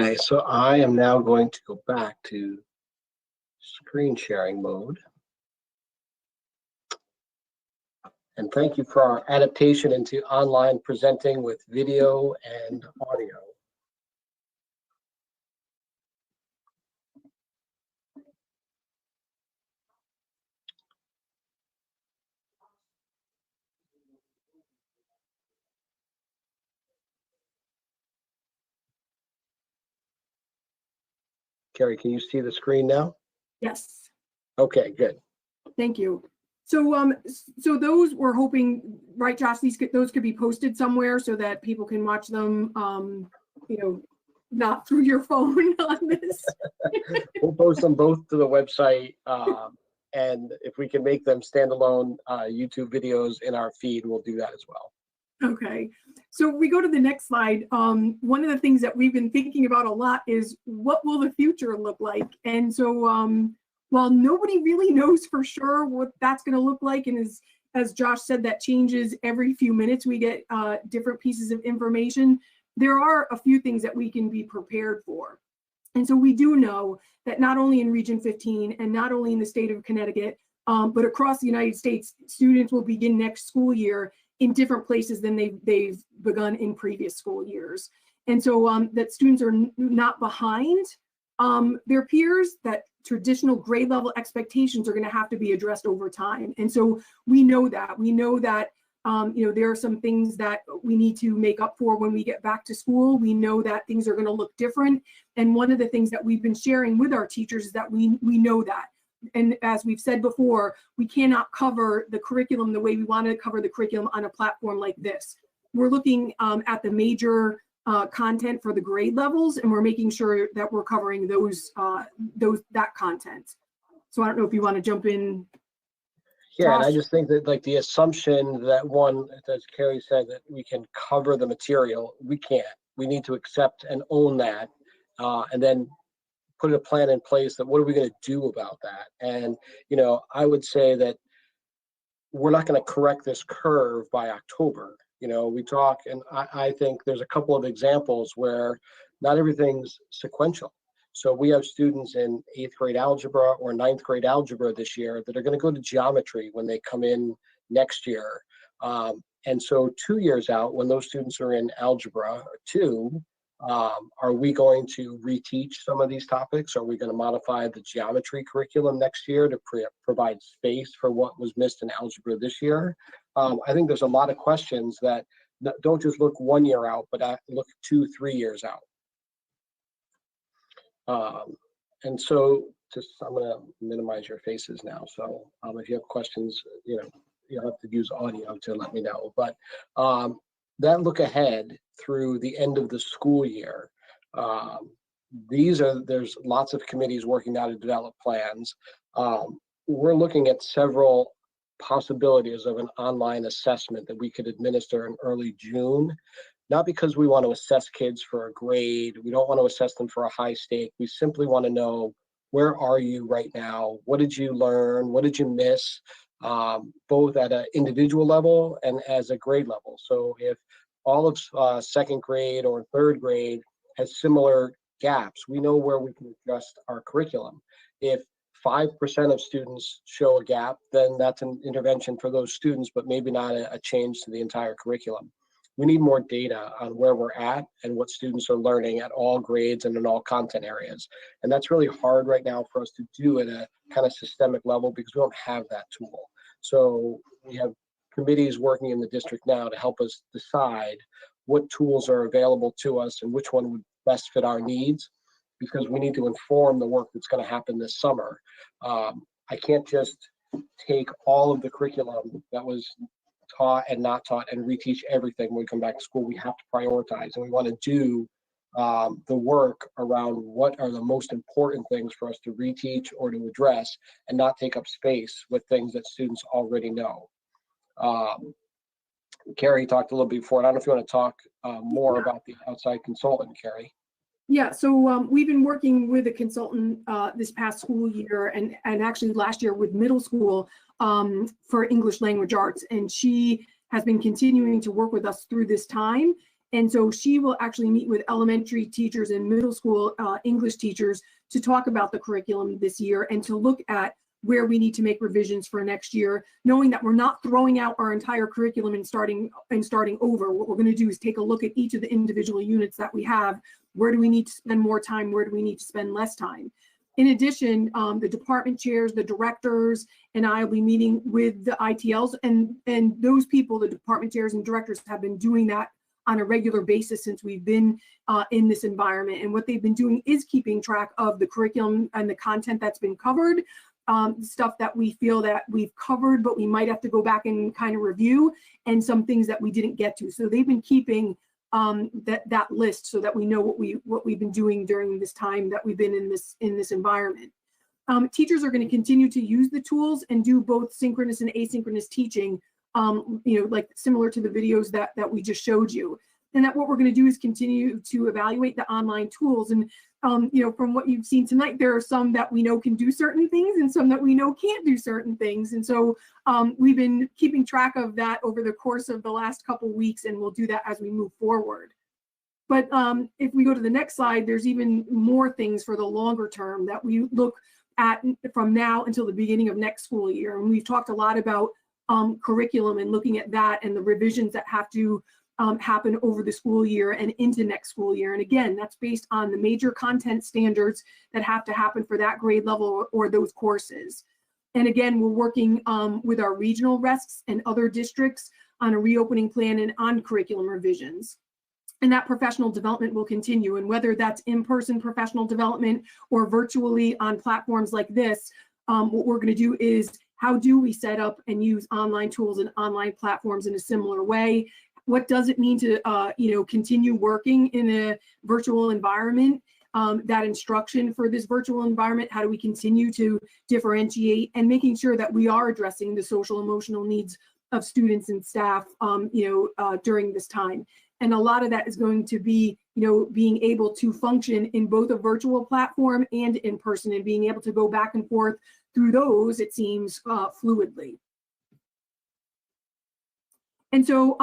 S3: Okay, so I am now going to go back to screen sharing mode. And thank you for our adaptation into online presenting with video and audio. Carrie, can you see the screen now?
S5: Yes.
S3: Okay, good.
S5: Thank you. So so those we're hoping, right, Josh, those could be posted somewhere so that people can watch them, not through your phone on this.
S3: We'll post them both to the website, and if we can make them standalone YouTube videos in our feed, we'll do that as well.
S5: Okay, so we go to the next slide. One of the things that we've been thinking about a lot is what will the future look like? And so while nobody really knows for sure what that's going to look like, and as Josh said, that changes every few minutes, we get different pieces of information. There are a few things that we can be prepared for. And so we do know that not only in Region 15 and not only in the state of Connecticut, but across the United States, students will begin next school year in different places than they've begun in previous school years. And so that students are not behind their peers, that traditional grade level expectations are going to have to be addressed over time. And so we know that. There are some things that we need to make up for when we get back to school. We know that things are going to look different. And one of the things that we've been sharing with our teachers is that we know that. And as we've said before, we cannot cover the curriculum the way we wanted to cover the curriculum on a platform like this. We're looking at the major content for the grade levels, and we're making sure that we're covering that content. So I don't know if you want to jump in.
S3: Yeah, and I
S5: Josh?
S3: just think that like the assumption that one, as Carrie said, that we can cover the material, we can't. We need to accept and own that, and then put a plan in place that what are we going to do about that? And, you know, I would say that we're not going to correct this curve by October. You know, we talk, and I think there's a couple of examples where not everything's sequential. So we have students in 8th grade algebra or 9th grade algebra this year that are going to go to geometry when they come in next year. And so 2 years out, when those students are in algebra 2, are we going to reteach some of these topics? Are we going to modify the geometry curriculum next year to provide space for what was missed in algebra this year? I think there's a lot of questions that don't just look 1 year out, but look 2-3 years out. And so I'm going to minimize your faces now. So if you have questions, you know, you'll have to use audio to let me know. But that look ahead through the end of the school year, there's lots of committees working now to develop plans. We're looking at several possibilities of an online assessment that we could administer in early June. Not because we want to assess kids for a grade. We don't want to assess them for a high stake. We simply want to know, where are you right now? What did you learn? What did you miss? Both at an individual level and as a grade level. So if all of 2nd grade or 3rd grade has similar gaps, we know where we can adjust our curriculum. If 5% of students show a gap, then that's an intervention for those students, but maybe not a change to the entire curriculum. We need more data on where we're at and what students are learning at all grades and in all content areas. And that's really hard right now for us to do at a kind of systemic level because we don't have that tool. So we have committees working in the district now to help us decide what tools are available to us and which one would best fit our needs, because we need to inform the work that's going to happen this summer. I can't just take all of the curriculum that was taught and not taught and reteach everything when we come back to school. We have to prioritize, and we want to do the work around what are the most important things for us to reteach or to address, and not take up space with things that students already know. Carrie talked a little bit before, and I don't know if you want to talk more about the outside consultant, Carrie.
S5: Yeah, so we've been working with a consultant this past school year and actually last year with middle school for English language arts. And she has been continuing to work with us through this time. And so she will actually meet with elementary teachers and middle school English teachers to talk about the curriculum this year and to look at where we need to make revisions for next year, knowing that we're not throwing out our entire curriculum and starting over. What we're going to do is take a look at each of the individual units that we have. Where do we need to spend more time? Where do we need to spend less time? In addition, the department chairs, the directors, and I will be meeting with the ITLs, and those people, the department chairs and directors, have been doing that on a regular basis since we've been in this environment. And what they've been doing is keeping track of the curriculum and the content that's been covered, stuff that we feel that we've covered, but we might have to go back and kind of review, and some things that we didn't get to. So they've been keeping that list so that we know what we've been doing during this time that we've been in this environment. Teachers are going to continue to use the tools and do both synchronous and asynchronous teaching, like similar to the videos that we just showed you. And that what we're going to do is continue to evaluate the online tools. And from what you've seen tonight, there are some that we know can do certain things and some that we know can't do certain things. And so we've been keeping track of that over the course of the last couple weeks, and we'll do that as we move forward. But if we go to the next slide, there's even more things for the longer term that we look at from now until the beginning of next school year. And we've talked a lot about curriculum and looking at that and the revisions that have to happen over the school year and into next school year. And again, that's based on the major content standards that have to happen for that grade level or those courses. And again, we're working with our regional RESCs and other districts on a reopening plan and on curriculum revisions. And that professional development will continue. And whether that's in-person professional development or virtually on platforms like this, what we're going to do is, how do we set up and use online tools and online platforms in a similar way? what does it mean to, continue working in a virtual environment? That instruction for this virtual environment, how do we continue to differentiate and making sure that we are addressing the social emotional needs of students and staff, during this time. And a lot of that is going to be, being able to function in both a virtual platform and in person, and being able to go back and forth through those, it seems, fluidly. And so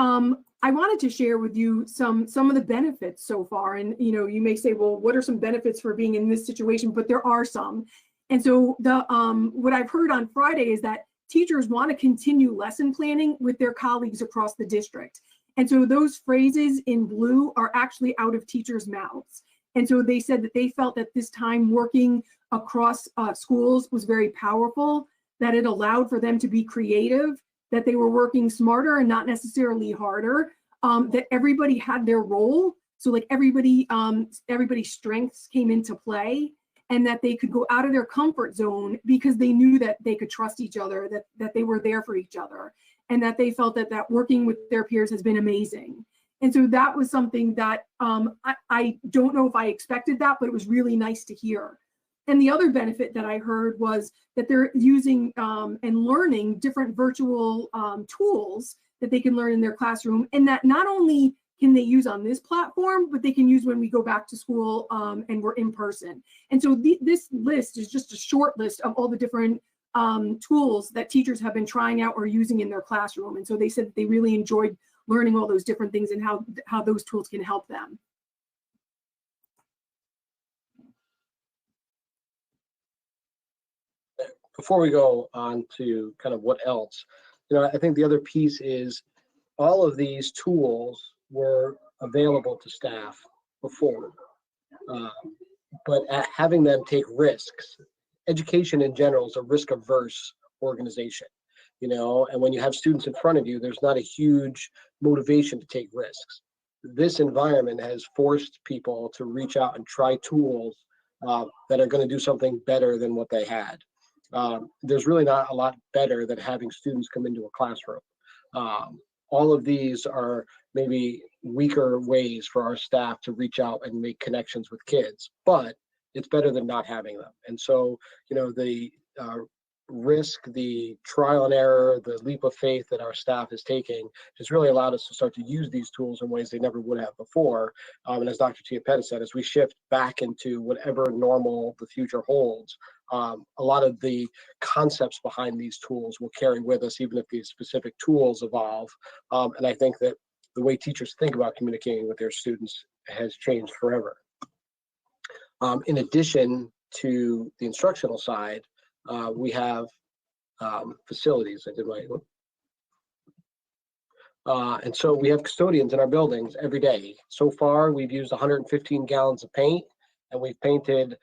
S5: I wanted to share with you some of the benefits so far. And you may say, well, what are some benefits for being in this situation? But there are some. And so what I've heard on Friday is that teachers want to continue lesson planning with their colleagues across the district. And so those phrases in blue are actually out of teachers' mouths. And so they said that they felt that this time working across schools was very powerful, that it allowed for them to be creative, that they were working smarter and not necessarily harder, that everybody had their role. So like everybody's strengths came into play, and that they could go out of their comfort zone because they knew that they could trust each other, that they were there for each other, and that they felt that working with their peers has been amazing. And so that was something that I don't know if I expected that, but it was really nice to hear. And the other benefit that I heard was that they're using and learning different virtual tools that they can learn in their classroom, and that not only can they use on this platform, but they can use when we go back to school and we're in person. And so this list is just a short list of all the different tools that teachers have been trying out or using in their classroom. And so they said that they really enjoyed learning all those different things and how those tools can help them.
S3: Before we go on to kind of what else, I think the other piece is all of these tools were available to staff before, but having them take risks. Education in general is a risk-averse organization, and when you have students in front of you, there's not a huge motivation to take risks. This environment has forced people to reach out and try tools that are going to do something better than what they had. There's really not a lot better than having students come into a classroom. All of these are maybe weaker ways for our staff to reach out and make connections with kids, but it's better than not having them. And so, the risk, the trial and error, the leap of faith that our staff is taking has really allowed us to start to use these tools in ways they never would have before. And as Dr. Tiapetta said, as we shift back into whatever normal the future holds, a lot of the concepts behind these tools will carry with us, even if these specific tools evolve. And I think that the way teachers think about communicating with their students has changed forever. In addition to the instructional side, we have facilities. And so we have custodians in our buildings every day. So far, we've used 115 gallons of paint, and we've painted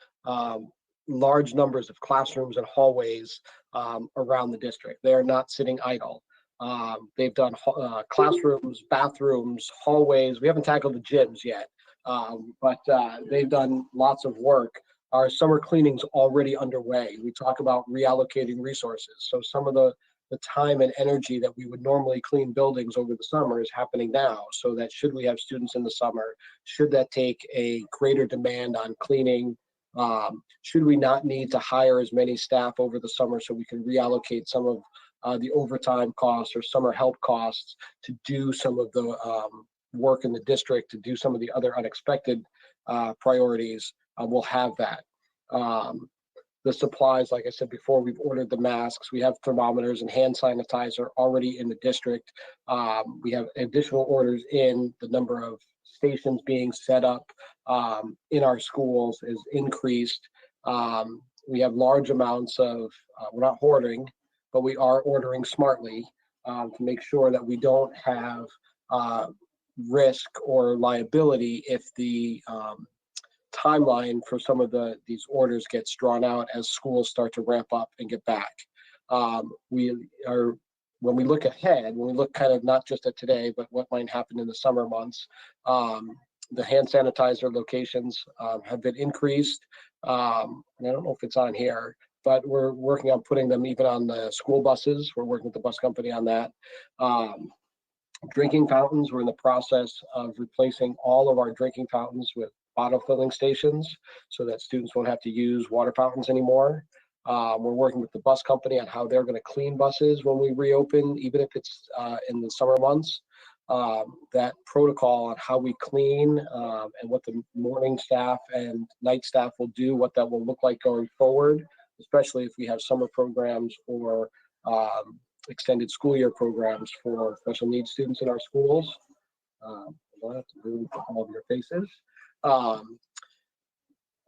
S3: large numbers of classrooms and hallways around the district. They are not sitting idle. They've done classrooms, bathrooms, hallways. We haven't tackled the gyms yet, but they've done lots of work. Our summer cleaning's already underway. We talk about reallocating resources. So some of the time and energy that we would normally clean buildings over the summer is happening now, so that should we have students in the summer, should that take a greater demand on cleaning, should we not need to hire as many staff over the summer so we can reallocate some of the overtime costs or summer help costs to do some of the work in the district, to do some of the other unexpected priorities, we'll have that. The supplies, like I said before, we've ordered the masks. We have thermometers and hand sanitizer already in the district. We have additional orders in. The number of stations being set up in our schools is increased. We have large amounts of, we're not hoarding, but we are ordering smartly to make sure that we don't have risk or liability if the timeline for some of these orders gets drawn out as schools start to ramp up and get back. When we look ahead, when we look kind of not just at today, but what might happen in the summer months, the hand sanitizer locations have been increased. I don't know if it's on here, but we're working on putting them even on the school buses. We're working with the bus company on that. Drinking fountains, we're in the process of replacing all of our drinking fountains with bottle filling stations so that students won't have to use water fountains anymore. We're working with the bus company on how they're going to clean buses when we reopen, even if it's in the summer months. That protocol on how we clean and what the morning staff and night staff will do, what that will look like going forward, especially if we have summer programs or extended school year programs for special needs students in our schools. I don't have to move all of your faces.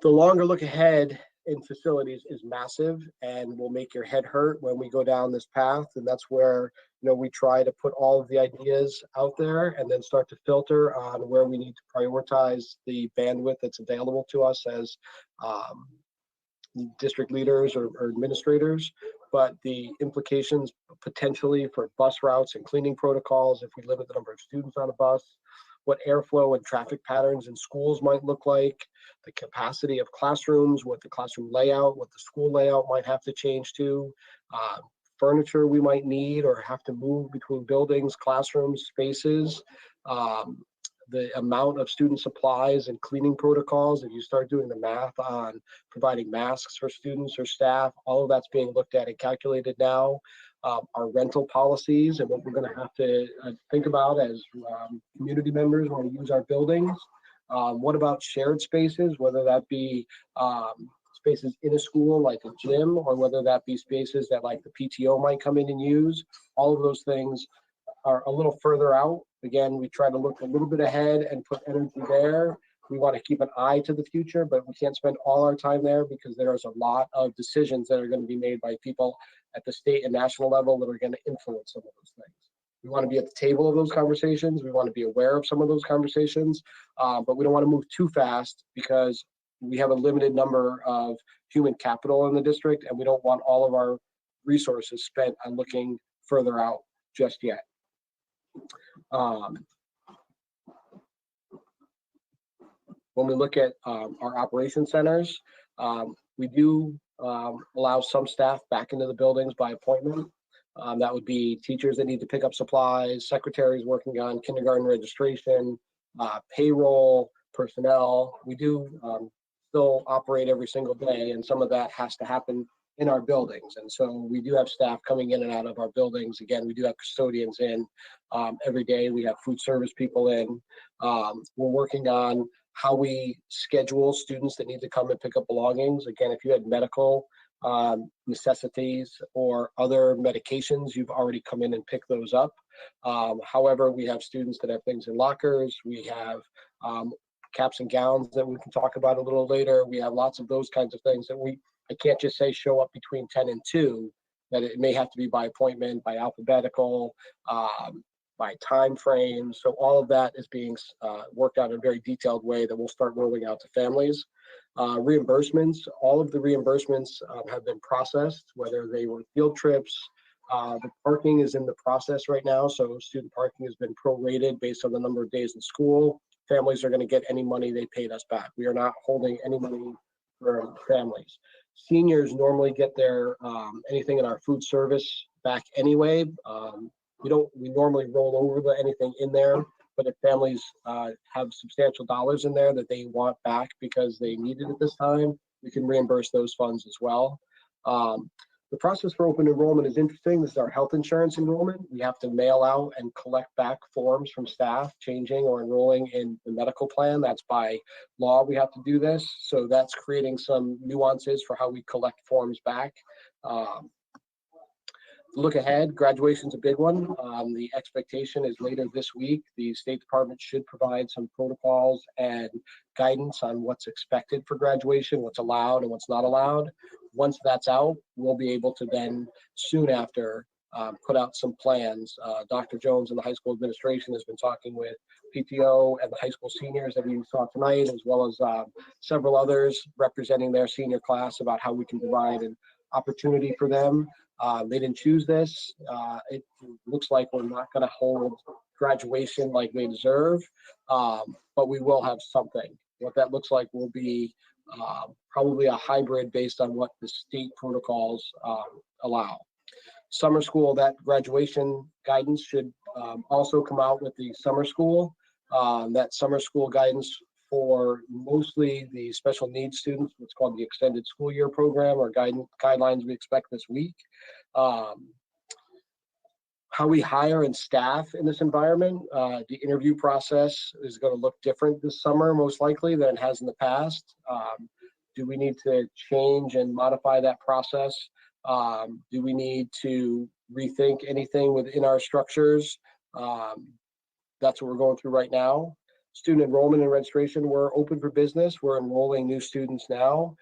S3: The longer look ahead in facilities is massive and will make your head hurt when we go down this path. And that's where, you know, we try to put all of the ideas out there and then start to filter on where we need to prioritize the bandwidth that's available to us as district leaders or administrators. But the implications potentially for bus routes and cleaning protocols, if we limit the number of students on a bus, what airflow and traffic patterns in schools might look like, the capacity of classrooms, what the classroom layout, what the school layout might have to change to, furniture we might need or have to move between buildings, classrooms, spaces, the amount of student supplies and cleaning protocols. If you start doing the math on providing masks for students or staff, all of that's being looked at and calculated now. Our rental policies and what we're going to have to think about as community members when we use our buildings. What about shared spaces, whether that be spaces in a school like a gym, or whether that be spaces that like the PTO might come in and use. All of those things are a little further out. Again, we try to look a little bit ahead and put energy there. We want to keep an eye to the future, but we can't spend all our time there because there's a lot of decisions that are going to be made by people at the state and national level that are going to influence some of those things. We want to be at the table of those conversations. We want to be aware of some of those conversations, but we don't want to move too fast because we have a limited number of human capital in the district, and we don't want all of our resources spent on looking further out just yet. When we look at our operation centers, we do allow some staff back into the buildings by appointment. That would be teachers that need to pick up supplies, secretaries working on kindergarten registration, payroll, personnel. We do still operate every single day, and some of that has to happen in our buildings. And so we do have staff coming in and out of our buildings. Again, we do have custodians in every day. We have food service people in. We're working on how we schedule students that need to come and pick up belongings. Again, if you had medical necessities or other medications, you've already come in and picked those up. However, we have students that have things in lockers. We have caps and gowns that we can talk about a little later. We have lots of those kinds of things that I can't just say show up between 10 and 2, that it may have to be by appointment, by alphabetical, by time frame. So all of that is being worked out in a very detailed way that we'll start rolling out to families. Reimbursements, all of the reimbursements have been processed, whether they were field trips. The parking is in the process right now. So student parking has been prorated based on the number of days in school. Families are going to get any money they paid us back. We are not holding any money for families. Seniors normally get their anything in our food service back anyway. We normally roll over anything in there, but if families have substantial dollars in there that they want back because they need it at this time, we can reimburse those funds as well. The process for open enrollment is interesting. This is our health insurance enrollment. We have to mail out and collect back forms from staff changing or enrolling in the medical plan. That's by law, we have to do this. So that's creating some nuances for how we collect forms back. Look ahead, graduation's a big one. The expectation is later this week, the State Department should provide some protocols and guidance on what's expected for graduation, what's allowed and what's not allowed. Once that's out, we'll be able to then soon after put out some plans. Dr. Jones and the high school administration has been talking with PTO and the high school seniors that we saw tonight, as well as several others representing their senior class about how we can provide an opportunity for them. They didn't choose this. It looks like we're not going to hold graduation like they deserve, but we will have something. What that looks like will be probably a hybrid based on what the state protocols allow. Summer school, that graduation guidance should also come out with the summer school. That summer school guidance for mostly the special needs students, what's called the extended school year program, or guidelines we expect this week. How we hire and staff in this environment, the interview process is going to look different this summer, most likely, than it has in the past. Do we need to change and modify that process? Do we need to rethink anything within our structures? That's what we're going through right now. Student enrollment and registration, we're open for business. We're enrolling new students now.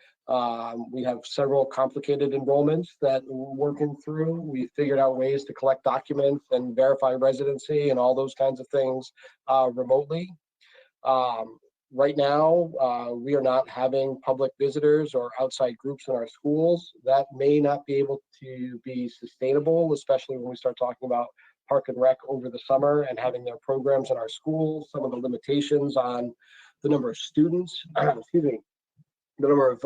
S3: We have several complicated enrollments that we're working through. We figured out ways to collect documents and verify residency and all those kinds of things remotely. Right now, we are not having public visitors or outside groups in our schools. That may not be able to be sustainable, especially when we start talking about Park and Rec over the summer and having their programs in our schools. Some of the limitations on the number of students, excuse me, the number of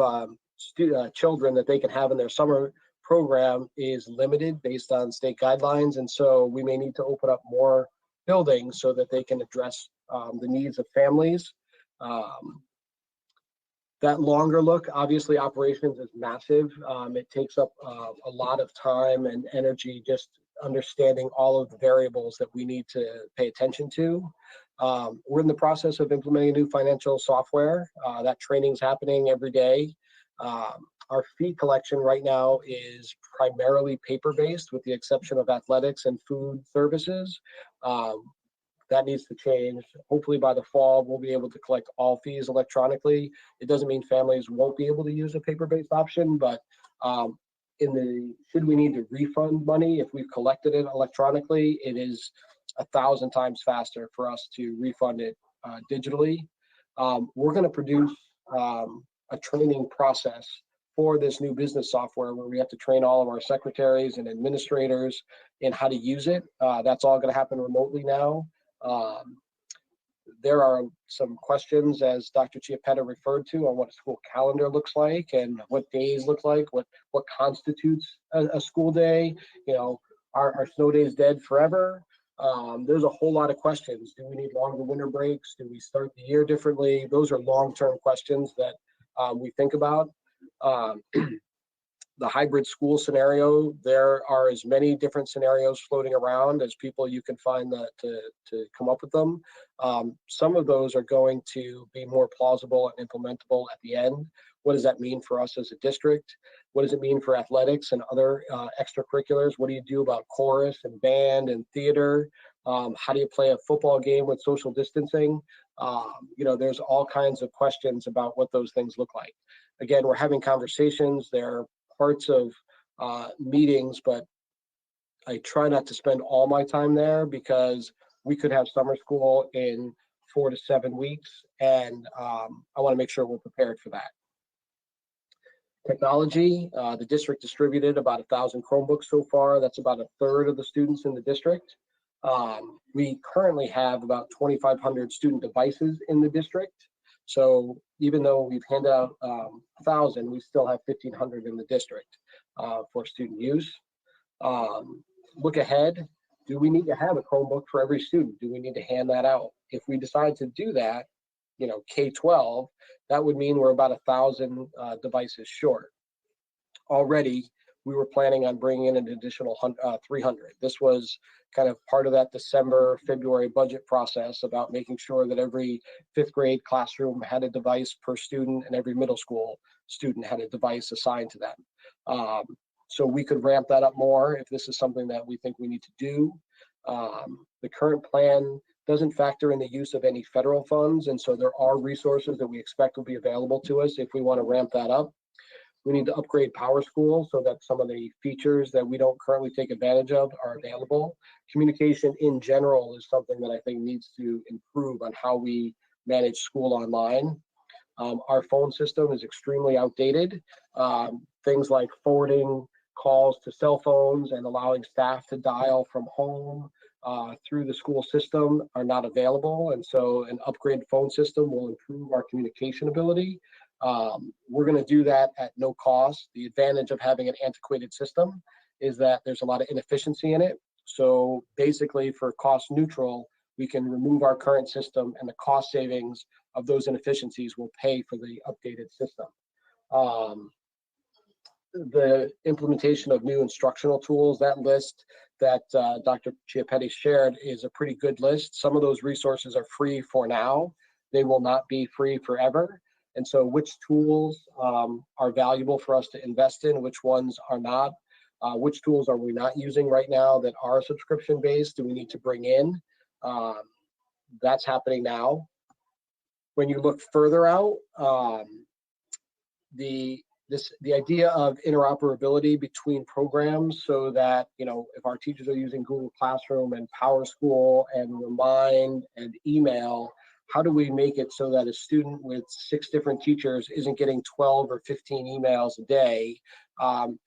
S3: children that they can have in their summer program is limited based on state guidelines. And so we may need to open up more buildings so that they can address the needs of families. That longer look, obviously operations is massive. It takes up a lot of time and energy just understanding all of the variables that we need to pay attention to. We're in the process of implementing new financial software. That training is happening every day. Our fee collection right now is primarily paper-based, with the exception of athletics and food services. That needs to change. Hopefully by the fall, we'll be able to collect all fees electronically. It doesn't mean families won't be able to use a paper-based option, but should we need to refund money if we've collected it electronically, it is 1,000 times faster for us to refund it digitally. We're going to produce a training process for this new business software where we have to train all of our secretaries and administrators in how to use it. That's all going to happen remotely now. There are some questions, as Dr. Chiappetta referred to, on what a school calendar looks like and what days look like, what constitutes a school day. You know, are snow days dead forever? There's a whole lot of questions. Do we need longer winter breaks? Do we start the year differently? Those are long-term questions that we think about. The hybrid school scenario, there are as many different scenarios floating around as people you can find to come up with them. Some of those are going to be more plausible and implementable at the end. What does that mean for us as a district? What does it mean for athletics and other extracurriculars? What do you do about chorus and band and theater? How do you play a football game with social distancing? You know, there's all kinds of questions about what those things look like. Again, we're having conversations. There are parts of meetings, but I try not to spend all my time there because we could have summer school in 4 to 7 weeks, and I want to make sure we're prepared for that. Technology, the district distributed about 1,000 Chromebooks so far. That's about 1/3 of the students in the district. We currently have about 2,500 student devices in the district. So even though we've handed out 1,000, we still have 1,500 in the district for student use. Look ahead. Do we need to have a Chromebook for every student? Do we need to hand that out? If we decide to do that, you know, K-12, that would mean we're about 1,000 devices short. Already, we were planning on bringing in an additional 300. This was kind of part of that December, February budget process about making sure that every 5th grade classroom had a device per student and every middle school student had a device assigned to them. So we could ramp that up more if this is something that we think we need to do. The current plan doesn't factor in the use of any federal funds, and so there are resources that we expect will be available to us if we want to ramp that up. We need to upgrade PowerSchool so that some of the features that we don't currently take advantage of are available. Communication in general is something that I think needs to improve on how we manage school online. Our phone system is extremely outdated. Things like forwarding calls to cell phones and allowing staff to dial from home through the school system are not available. And so an upgraded phone system will improve our communication ability. We're going to do that at no cost. The advantage of having an antiquated system is that there's a lot of inefficiency in it. So basically, for cost neutral, we can remove our current system, and the cost savings of those inefficiencies will pay for the updated system. The implementation of new instructional tools, that list that Dr. Chiappetti shared is a pretty good list. Some of those resources are free for now. They will not be free forever. And so which tools are valuable for us to invest in, which ones are not, which tools are we not using right now that are subscription based, do we need to bring in? That's happening now. When you look further out, the idea of interoperability between programs, so that, you know, if our teachers are using Google Classroom and PowerSchool and Remind and email, how do we make it so that a student with 6 different teachers isn't getting 12 or 15 emails a day?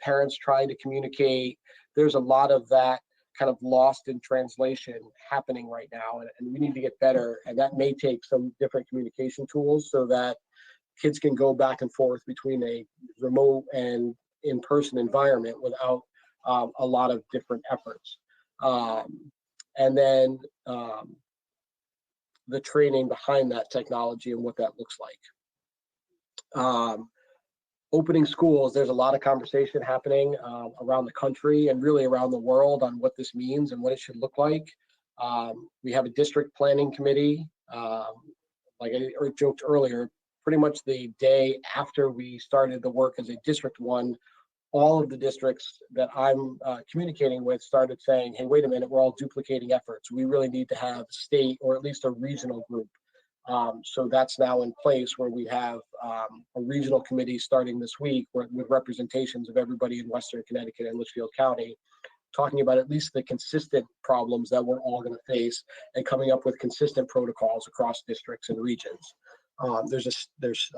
S3: Parents trying to communicate, there's a lot of that kind of lost in translation happening right now, and we need to get better, and that may take some different communication tools so that kids can go back and forth between a remote and in-person environment without a lot of different efforts. And then the training behind that technology and what that looks like. Opening schools, there's a lot of conversation happening around the country and really around the world on what this means and what it should look like. We have a district planning committee. Like I joked earlier, pretty much the day after we started the work as a district one, all of the districts that I'm communicating with started saying, hey, wait a minute, we're all duplicating efforts. We really need to have a state or at least a regional group. So that's now in place, where we have a regional committee starting this week with representations of everybody in Western Connecticut and Litchfield County, talking about at least the consistent problems that we're all going to face and coming up with consistent protocols across districts and regions. There's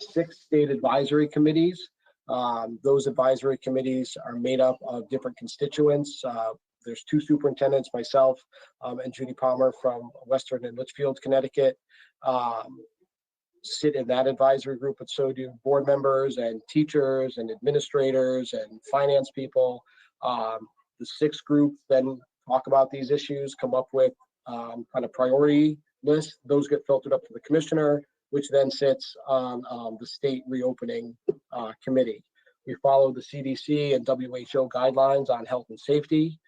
S3: 6 state advisory committees. Those advisory committees are made up of different constituents. There's 2 superintendents, myself and Judy Palmer from Western and Litchfield, Connecticut, sit in that advisory group, but so do board members and teachers and administrators and finance people. The 6th group then talk about these issues, come up with kind of priority lists. Those get filtered up to the commissioner, which then sits on the state reopening committee. We follow the CDC and WHO guidelines on health and safety.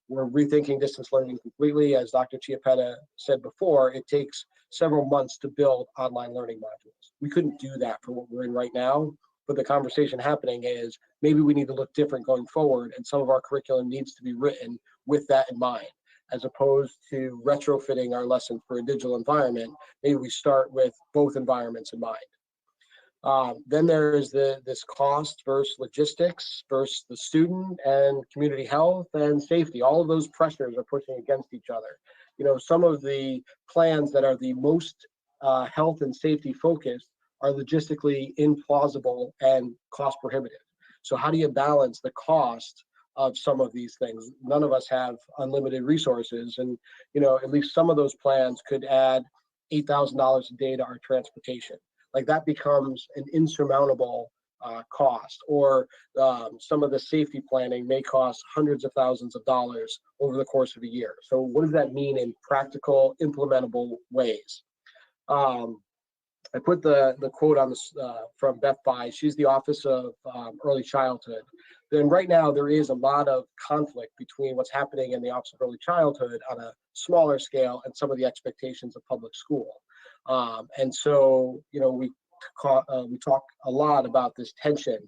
S3: We're rethinking distance learning completely. As Dr. Chiappetti said before, it takes several months to build online learning modules. We couldn't do that for what we're in right now, but the conversation happening is maybe we need to look different going forward, and some of our curriculum needs to be written with that in mind. As opposed to retrofitting our lesson for a digital environment, maybe we start with both environments in mind. Then there's this cost versus logistics versus the student and community health and safety. All of those pressures are pushing against each other. You know, some of the plans that are the most health and safety focused are logistically implausible and cost prohibitive. So how do you balance the cost of some of these things? None of us have unlimited resources, and you know, at least some of those plans could add $8,000 a day to our transportation. Like that becomes an insurmountable cost. Or some of the safety planning may cost hundreds of thousands of dollars over the course of a year. So what does that mean in practical, implementable ways? I put the quote on this from Beth Bai. She's the Office of Early Childhood. Then right now there is a lot of conflict between what's happening in the Office of Early Childhood on a smaller scale and some of the expectations of public school. And so, you know, we talk a lot about this tension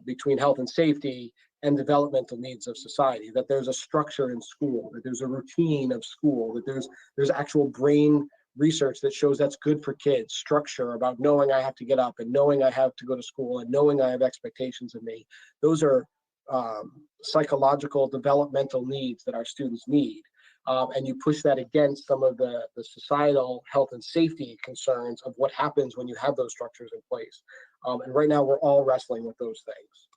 S3: between health and safety and developmental needs of society, that there's a structure in school, that there's a routine of school, that there's actual brain research that shows that's good for kids, structure about knowing I have to get up and knowing I have to go to school and knowing I have expectations of me. Those are psychological developmental needs that our students need. And you push that against some of the societal health and safety concerns of what happens when you have those structures in place. And right now we're all wrestling with those things.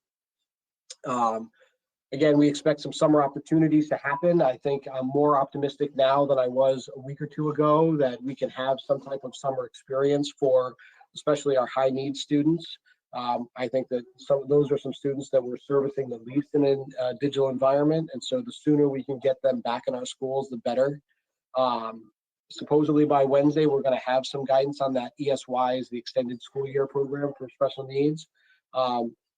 S3: Again, we expect some summer opportunities to happen. I think I'm more optimistic now than I was a week or 2 ago that we can have some type of summer experience for especially our high need students. I think that those are some students that we're servicing the least in a digital environment. And so the sooner we can get them back in our schools, the better. Supposedly by Wednesday, we're going to have some guidance on that ESYs, the extended school year program for special needs.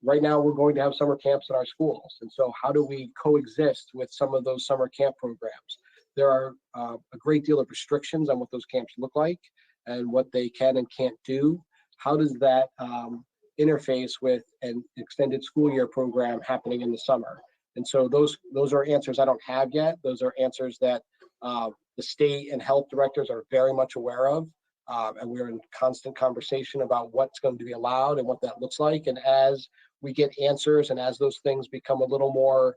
S3: Right now, we're going to have summer camps in our schools. And so how do we coexist with some of those summer camp programs? There are a great deal of restrictions on what those camps look like and what they can and can't do. How does that interface with an extended school year program happening in the summer? And so those are answers I don't have yet. Those are answers that the state and health directors are very much aware of. And we're in constant conversation about what's going to be allowed and what that looks like. And as we get answers and as those things become a little more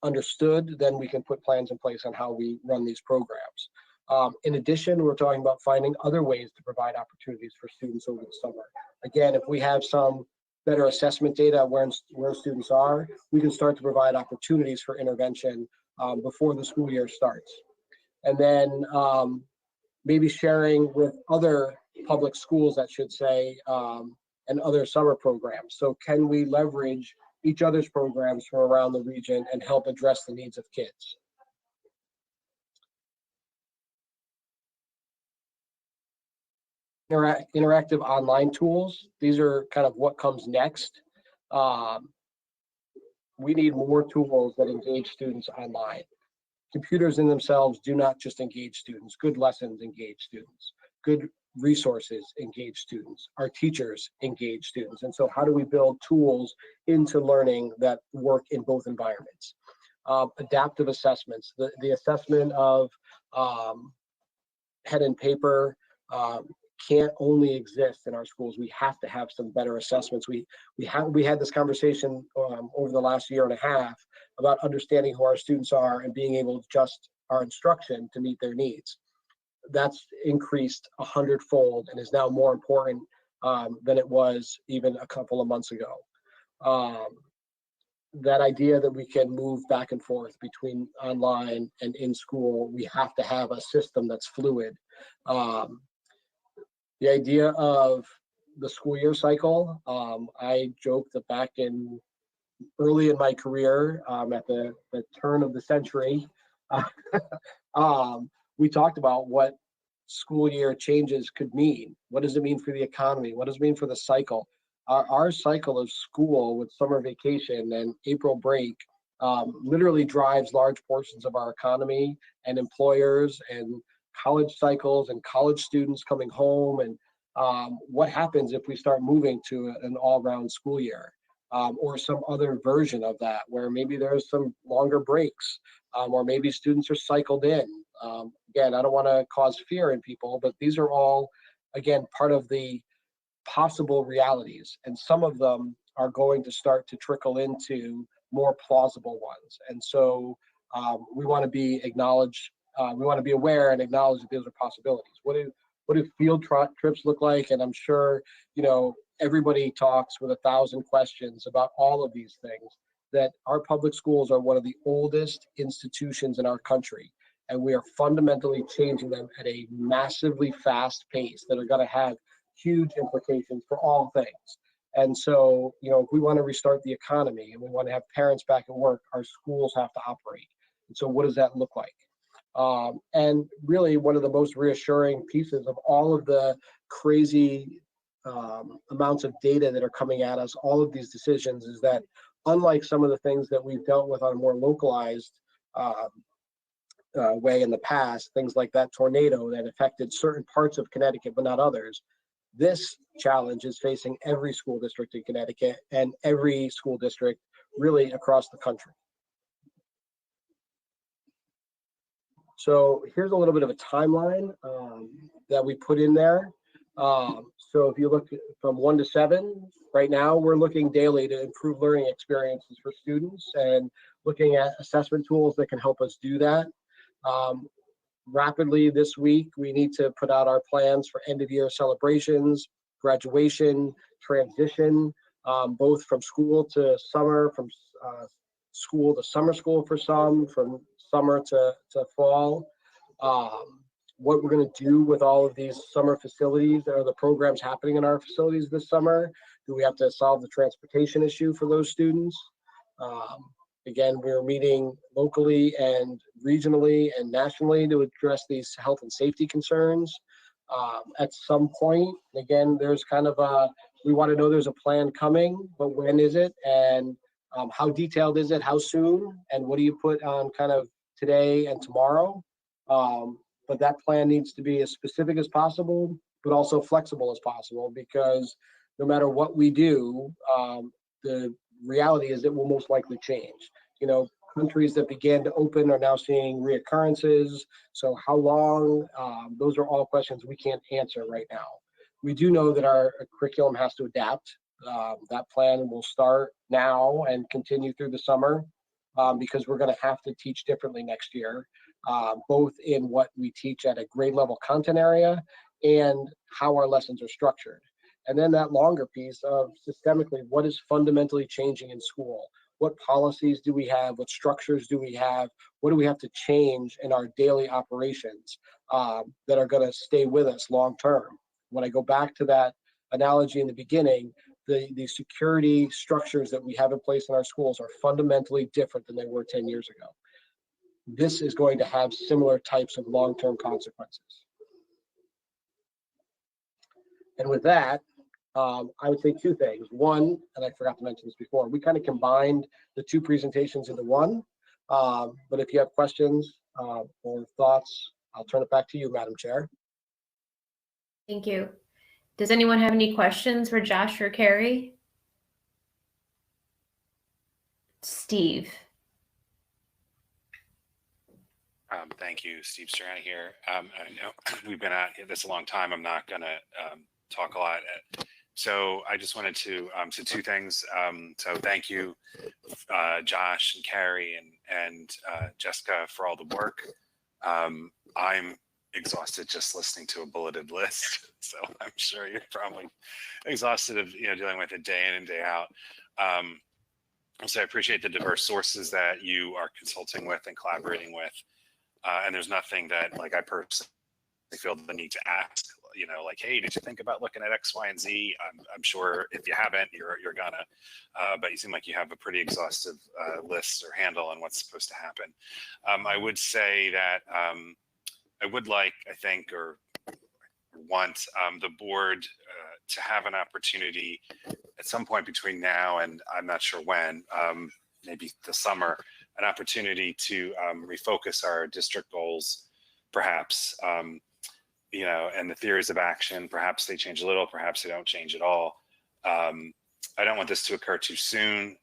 S3: understood, then we can put plans in place on how we run these programs. In addition, we're talking about finding other ways to provide opportunities for students over the summer. Again, if we have some better assessment data where students are, we can start to provide opportunities for intervention before the school year starts. And then maybe sharing with other public schools, I should say, and other summer programs. So can we leverage each other's programs from around the region and help address the needs of kids? Interactive online tools. These are kind of what comes next. We need more tools that engage students online. Computers in themselves do not just engage students. Good lessons engage students. Good resources engage students. Our teachers engage students. And so how do we build tools into learning that work in both environments? Adaptive assessments. The assessment of pen and paper can't only exist in our schools. We have to have some better assessments. We had this conversation over the last year and a half about understanding who our students are and being able to adjust our instruction to meet their needs. That's increased 100-fold and is now more important than it was even a couple of months ago. That idea that we can move back and forth between online and in school, we have to have a system that's fluid. The idea of the school year cycle, I joked that back in early in my career, at the turn of the century, we talked about what school year changes could mean. What does it mean for the economy? What does it mean for the cycle? Our cycle of school with summer vacation and April break literally drives large portions of our economy and employers and college cycles and college students coming home. And what happens if we start moving to an all-round school year? Or some other version of that where maybe there's some longer breaks, or maybe students are cycled in. Again, I don't want to cause fear in people, but these are all, again, part of the possible realities. And some of them are going to start to trickle into more plausible ones. And so we want to be aware and acknowledge that those are possibilities. What do field trips look like? And I'm sure, everybody talks with 1,000 questions about all of these things, that our public schools are one of the oldest institutions in our country. And we are fundamentally changing them at a massively fast pace that are going to have huge implications for all things. And so, if we want to restart the economy and we want to have parents back at work, our schools have to operate. And so what does that look like? And really one of the most reassuring pieces of all of the crazy amounts of data that are coming at us, all of these decisions, is that unlike some of the things that we've dealt with on a more localized way in the past, things like that tornado that affected certain parts of Connecticut but not others, this challenge is facing every school district in Connecticut and every school district really across the country. So here's a little bit of a timeline that we put in there. So if you look from 1 to 7, right now we're looking daily to improve learning experiences for students and looking at assessment tools that can help us do that. Rapidly this week, we need to put out our plans for end of year celebrations, graduation, transition, both from school to summer, from school to summer school for some, from summer to fall. What we're going to do with all of these summer facilities, or the programs happening in our facilities this summer, Do we have to solve the transportation issue for those students? Again, we're meeting locally and regionally and nationally to address these health and safety concerns. At some point, again, there's kind of we want to know there's a plan coming, but when is it? And how detailed is it? How soon? And what do you put on kind of today and tomorrow? But that plan needs to be as specific as possible, but also flexible as possible, because no matter what we do, the reality is it will most likely change. You know, countries that began to open are now seeing reoccurrences. So how long? Those are all questions we can't answer right now. We do know that our curriculum has to adapt. That plan will start now and continue through the summer, because we're going to have to teach differently next year, both in what we teach at a grade level content area and how our lessons are structured. And then that longer piece of systemically, what is fundamentally changing in school? What policies do we have? What structures do we have? What do we have to change in our daily operations that are going to stay with us long term? When I go back to that analogy in the beginning, the security structures that we have in place in our schools are fundamentally different than they were 10 years ago. This is going to have similar types of long-term consequences. And with that, I would say two things. One, and I forgot to mention this before, we kind of combined the two presentations into one. But if you have questions or thoughts, I'll turn it back to you, Madam Chair.
S2: Thank you. Does anyone have any questions for Josh or Carrie? Steve.
S9: Thank you, Steve Strana here. I know we've been at this a long time. I'm not going to talk a lot. So I just wanted to, so two things. So thank you, Josh and Carrie and Jessica for all the work. I'm exhausted just listening to a bulleted list. So I'm sure you're probably exhausted of, dealing with it day in and day out. So I appreciate the diverse sources that you are consulting with and collaborating with. And there's nothing that I personally feel the need to ask, like, hey, did you think about looking at X, Y, and Z? I'm sure if you haven't, you're gonna, but you seem like you have a pretty exhaustive list or handle on what's supposed to happen. I would say that I would like, I think, or want the board to have an opportunity at some point between now and I'm not sure when, maybe the summer, an opportunity to refocus our district goals, perhaps, and the theories of action. Perhaps they change a little, perhaps they don't change at all. I don't want this to occur too soon.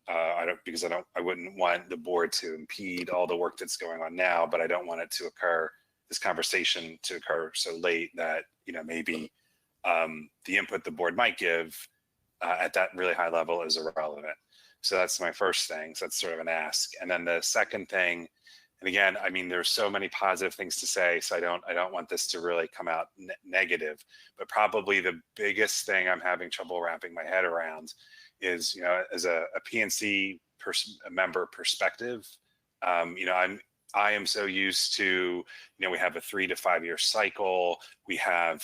S9: Because I wouldn't want the board to impede all the work that's going on now, but I don't want it to occur, this conversation to occur so late that, maybe the input the board might give at that really high level is irrelevant. So that's my first thing. So that's sort of an ask. And then the second thing, and again, I mean, there's so many positive things to say, so I don't want this to really come out negative, but probably the biggest thing I'm having trouble wrapping my head around is, as a PNC member perspective, I am so used to, we have a 3 to 5 year cycle. We have,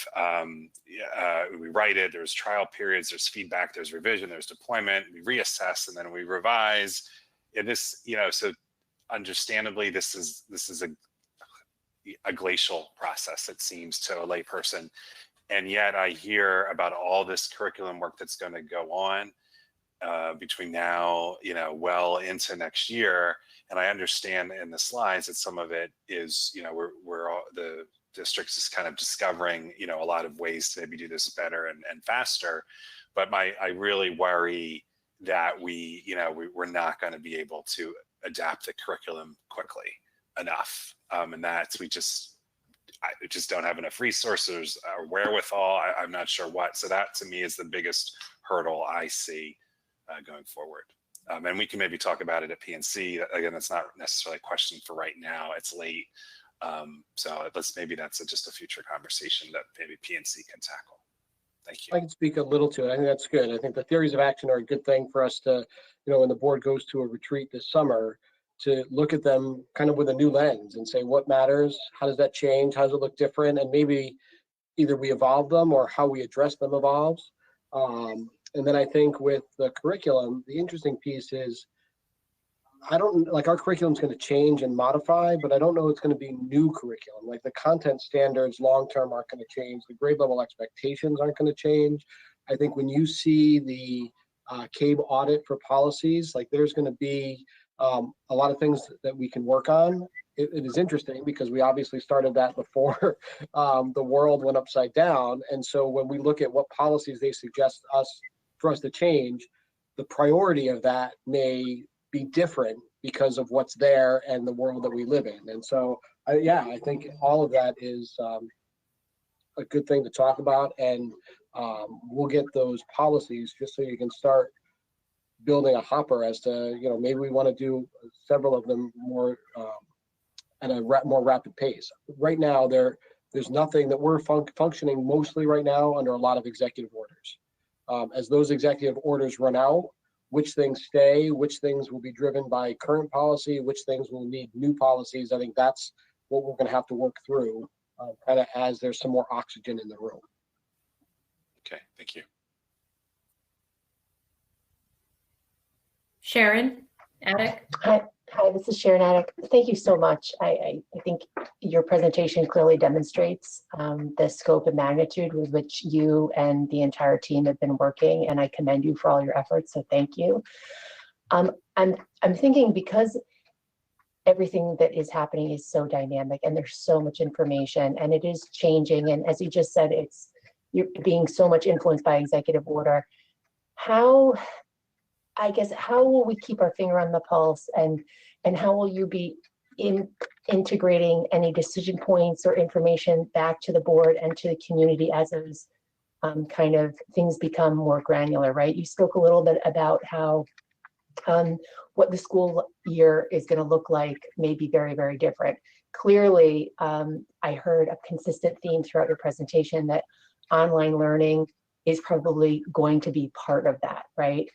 S9: we write it, there's trial periods, there's feedback, there's revision, there's deployment, we reassess, and then we revise. And this, so understandably, this is a glacial process, it seems, to a layperson. And yet I hear about all this curriculum work that's going to go on between now, well into next year. And I understand in the slides that some of it is, we're all, the districts is kind of discovering, a lot of ways to maybe do this better and faster. But I really worry that we're not going to be able to adapt the curriculum quickly enough. And that's, I just don't have enough resources or wherewithal. I'm not sure what. So that to me is the biggest hurdle I see going forward. And we can maybe talk about it at PNC. Again, that's not necessarily a question for right now. It's late. So maybe that's just a future conversation that maybe PNC can tackle. Thank you.
S3: I can speak a little to it. I think that's good. I think the theories of action are a good thing for us to, when the board goes to a retreat this summer, to look at them kind of with a new lens and say, what matters? How does that change? How does it look different? And maybe either we evolve them or how we address them evolves. And then I think with the curriculum, the interesting piece is, I don't like our curriculum is going to change and modify, but I don't know it's going to be new curriculum. Like the content standards long-term aren't going to change. The grade level expectations aren't going to change. I think when you see the CABE audit for policies, like there's going to be a lot of things that we can work on. It is interesting because we obviously started that before the world went upside down. And so when we look at what policies they suggest for us to change, the priority of that may be different because of what's there and the world that we live in. And so, I think all of that is a good thing to talk about. And we'll get those policies just so you can start building a hopper as to, maybe we want to do several of them more at a more rapid pace. Right now, there's nothing that we're functioning mostly right now under a lot of executive orders. As those executive orders run out, which things stay, which things will be driven by current policy, which things will need new policies. I think that's what we're going to have to work through kind of as there's some more oxygen in the room.
S9: Okay, thank you.
S2: Sharon Attic.
S10: Hi, this is Sharon Attic. Thank you so much. I think your presentation clearly demonstrates the scope and magnitude with which you and the entire team have been working, and I commend you for all your efforts, so thank you. I'm thinking, because everything that is happening is so dynamic and there's so much information and it is changing, and as you just said, you're being so much influenced by executive order. How will we keep our finger on the pulse, and how will you be integrating any decision points or information back to the board and to the community as those kind of things become more granular, right? You spoke a little bit about how what the school year is going to look like may be very, very different. Clearly, I heard a consistent theme throughout your presentation that online learning is probably going to be part of that, right?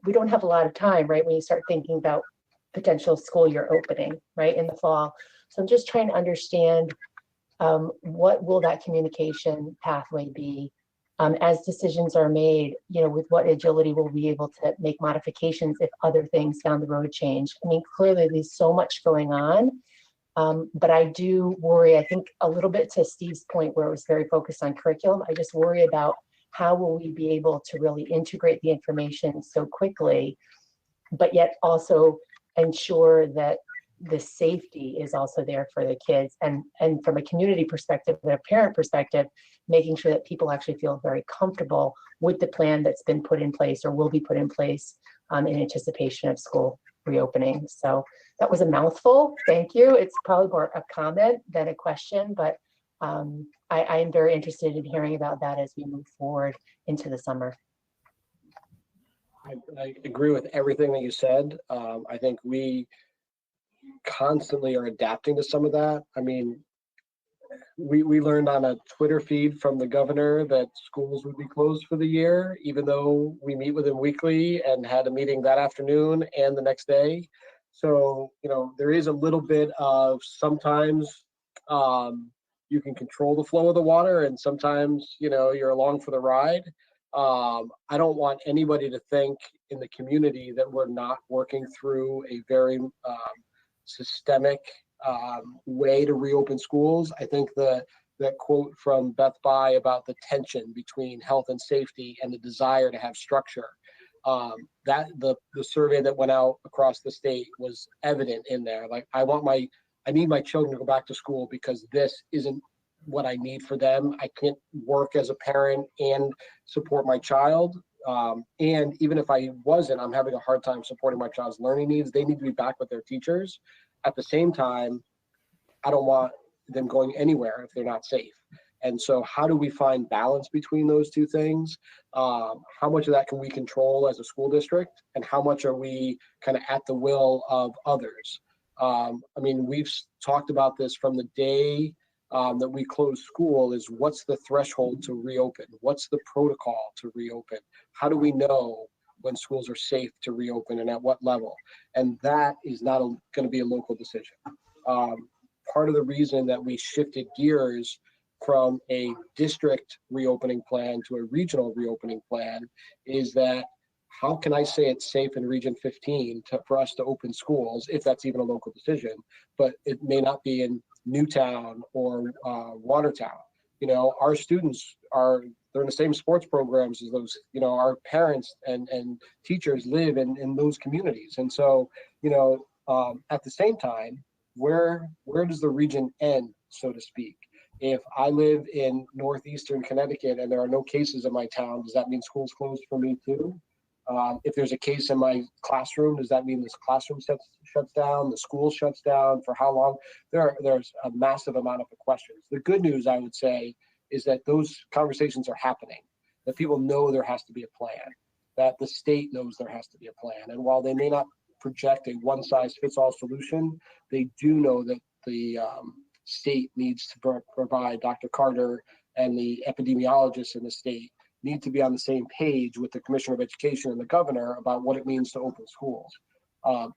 S10: We don't have a lot of time, right? When you start thinking about potential school year opening, right, in the fall. So I'm just trying to understand what will that communication pathway be as decisions are made, with what agility will we be able to make modifications if other things down the road change. I mean, clearly there's so much going on, but I do worry, I think a little bit to Steve's point where it was very focused on curriculum, I just worry about how will we be able to really integrate the information so quickly, but yet also ensure that the safety is also there for the kids, and from a community perspective and a parent perspective, making sure that people actually feel very comfortable with the plan that's been put in place or will be put in place in anticipation of school reopening. So that was a mouthful. Thank you. It's probably more a comment than a question, but I am very interested in hearing about that as we move forward into the summer.
S3: I agree with everything that you said. I think we constantly are adapting to some of that. I mean, we learned on a Twitter feed from the governor that schools would be closed for the year, even though we meet with him weekly and had a meeting that afternoon and the next day. So, there is a little bit of sometimes you can control the flow of the water, and sometimes, you're along for the ride. I don't want anybody to think in the community that we're not working through a very systemic way to reopen schools. I think that quote from Beth Bai about the tension between health and safety and the desire to have structure, that the survey that went out across the state was evident in there. Like, I need my children to go back to school because this isn't what I need for them. I can't work as a parent and support my child. And even if I wasn't, I'm having a hard time supporting my child's learning needs. They need to be back with their teachers. At the same time, I don't want them going anywhere if they're not safe. And so how do we find balance between those two things? How much of that can we control as a school district, and how much are we kind of at the will of others? I mean, we've talked about this from the day that we closed school, is what's the threshold to reopen? What's the protocol to reopen? How do we know when schools are safe to reopen and at what level? And that is not going to be a local decision. Part of the reason that we shifted gears from a district reopening plan to a regional reopening plan is that how can I say it's safe in Region 15 for us to open schools, if that's even a local decision, but it may not be in Newtown or Watertown. Our students they're in the same sports programs as those, our parents and teachers live in those communities. And so, at the same time, where does the region end, so to speak? If I live in northeastern Connecticut and there are no cases in my town, does that mean school's closed for me too? If there's a case in my classroom, does that mean this classroom shuts down, the school shuts down, for how long? There's a massive amount of questions. The good news, I would say, is that those conversations are happening, that people know there has to be a plan, that the state knows there has to be a plan. And while they may not project a one-size-fits-all solution, they do know that the state needs to provide. Dr. Carter and the epidemiologists in the state need to be on the same page with the Commissioner of Education and the governor about what it means to open schools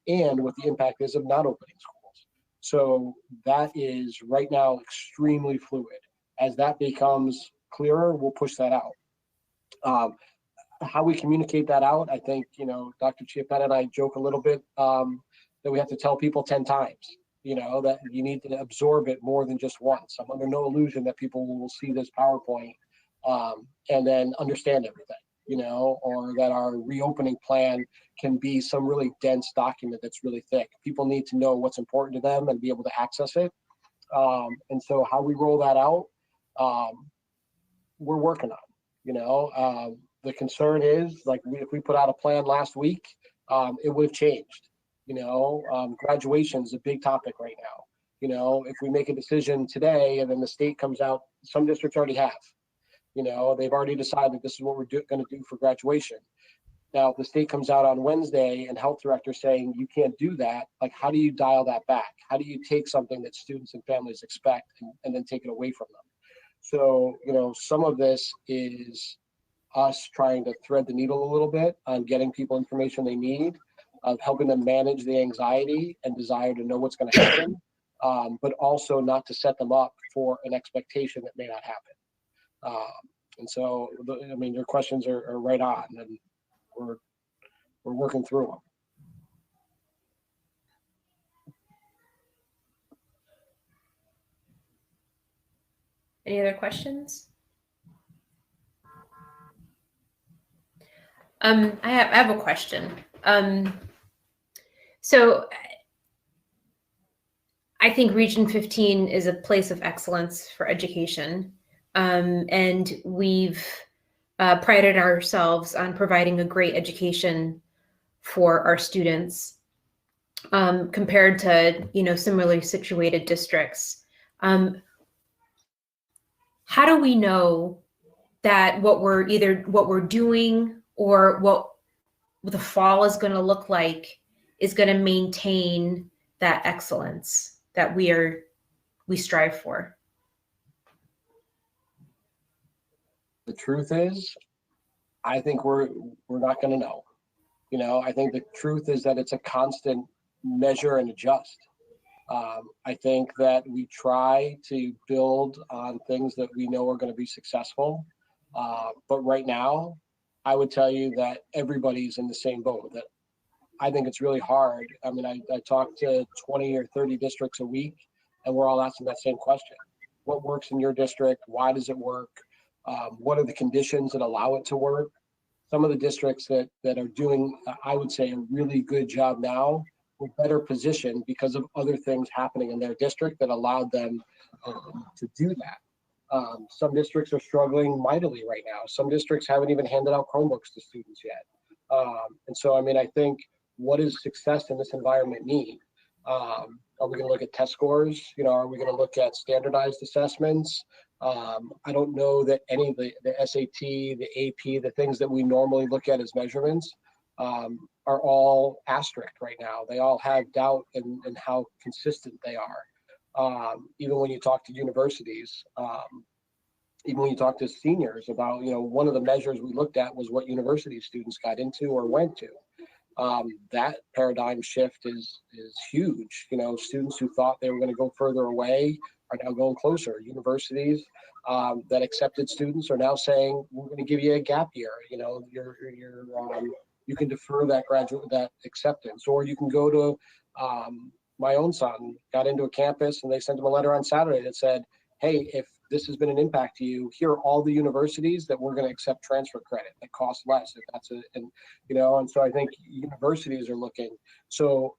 S3: and what the impact is of not opening schools. So that is right now extremely fluid. As that becomes clearer, we'll push that out. How we communicate that out, I think, Dr. Chiappetta and I joke a little bit that we have to tell people 10 times, that you need to absorb it more than just once. I'm under no illusion that people will see this PowerPoint and then understand everything, or that our reopening plan can be some really dense document that's really thick. People need to know what's important to them and be able to access it. And so how we roll that out, we're working on. The concern is, if we put out a plan last week, it would have changed. Graduation is a big topic right now. If we make a decision today and then the state comes out, some districts already have. They've already decided this is what we're going to do for graduation. Now, if the state comes out on Wednesday and health director saying you can't do that, how do you dial that back? How do you take something that students and families expect and then take it away from them? So, some of this is us trying to thread the needle a little bit on getting people information they need, of helping them manage the anxiety and desire to know what's going to happen, but also not to set them up for an expectation that may not happen. And so, your questions are right on, and we're working through them.
S2: Any other questions? I have a question. So I think Region 15 is a place of excellence for education. And we've prided ourselves on providing a great education for our students compared to, similarly situated districts. How do we know that what we're doing or what the fall is going to look like is going to maintain that excellence that we strive for?
S3: The truth is, I think we're not going to know. I think the truth is that it's a constant measure and adjust. I think that we try to build on things that we know are going to be successful. But right now, I would tell you that everybody's in the same boat. That I think it's really hard. I talk to 20 or 30 districts a week, and we're all asking that same question. What works in your district? Why does it work? What are the conditions that allow it to work? Some of the districts that are doing, I would say, a really good job now were better positioned because of other things happening in their district that allowed them to do that. Some districts are struggling mightily right now. Some districts haven't even handed out Chromebooks to students yet. And so, I think, what does success in this environment mean? Are we going to look at test scores? Are we going to look at standardized assessments? I don't know that any of the SAT, the AP, the things that we normally look at as measurements are all asterisk right now. They all have doubt in how consistent they are. Even when you talk to universities, even when you talk to seniors about, one of the measures we looked at was what university students got into or went to. that paradigm shift is huge. You know, students who thought they were going to go further away are now going closer. Universities that accepted students are now saying, we're going to give you a gap year. You know, you can defer that acceptance, or you can go to my own son got into a campus and they sent him a letter on Saturday that said, hey, if this has been an impact to you, here are all the universities that we're going to accept transfer credit that costs less if that's and so I think universities are looking. So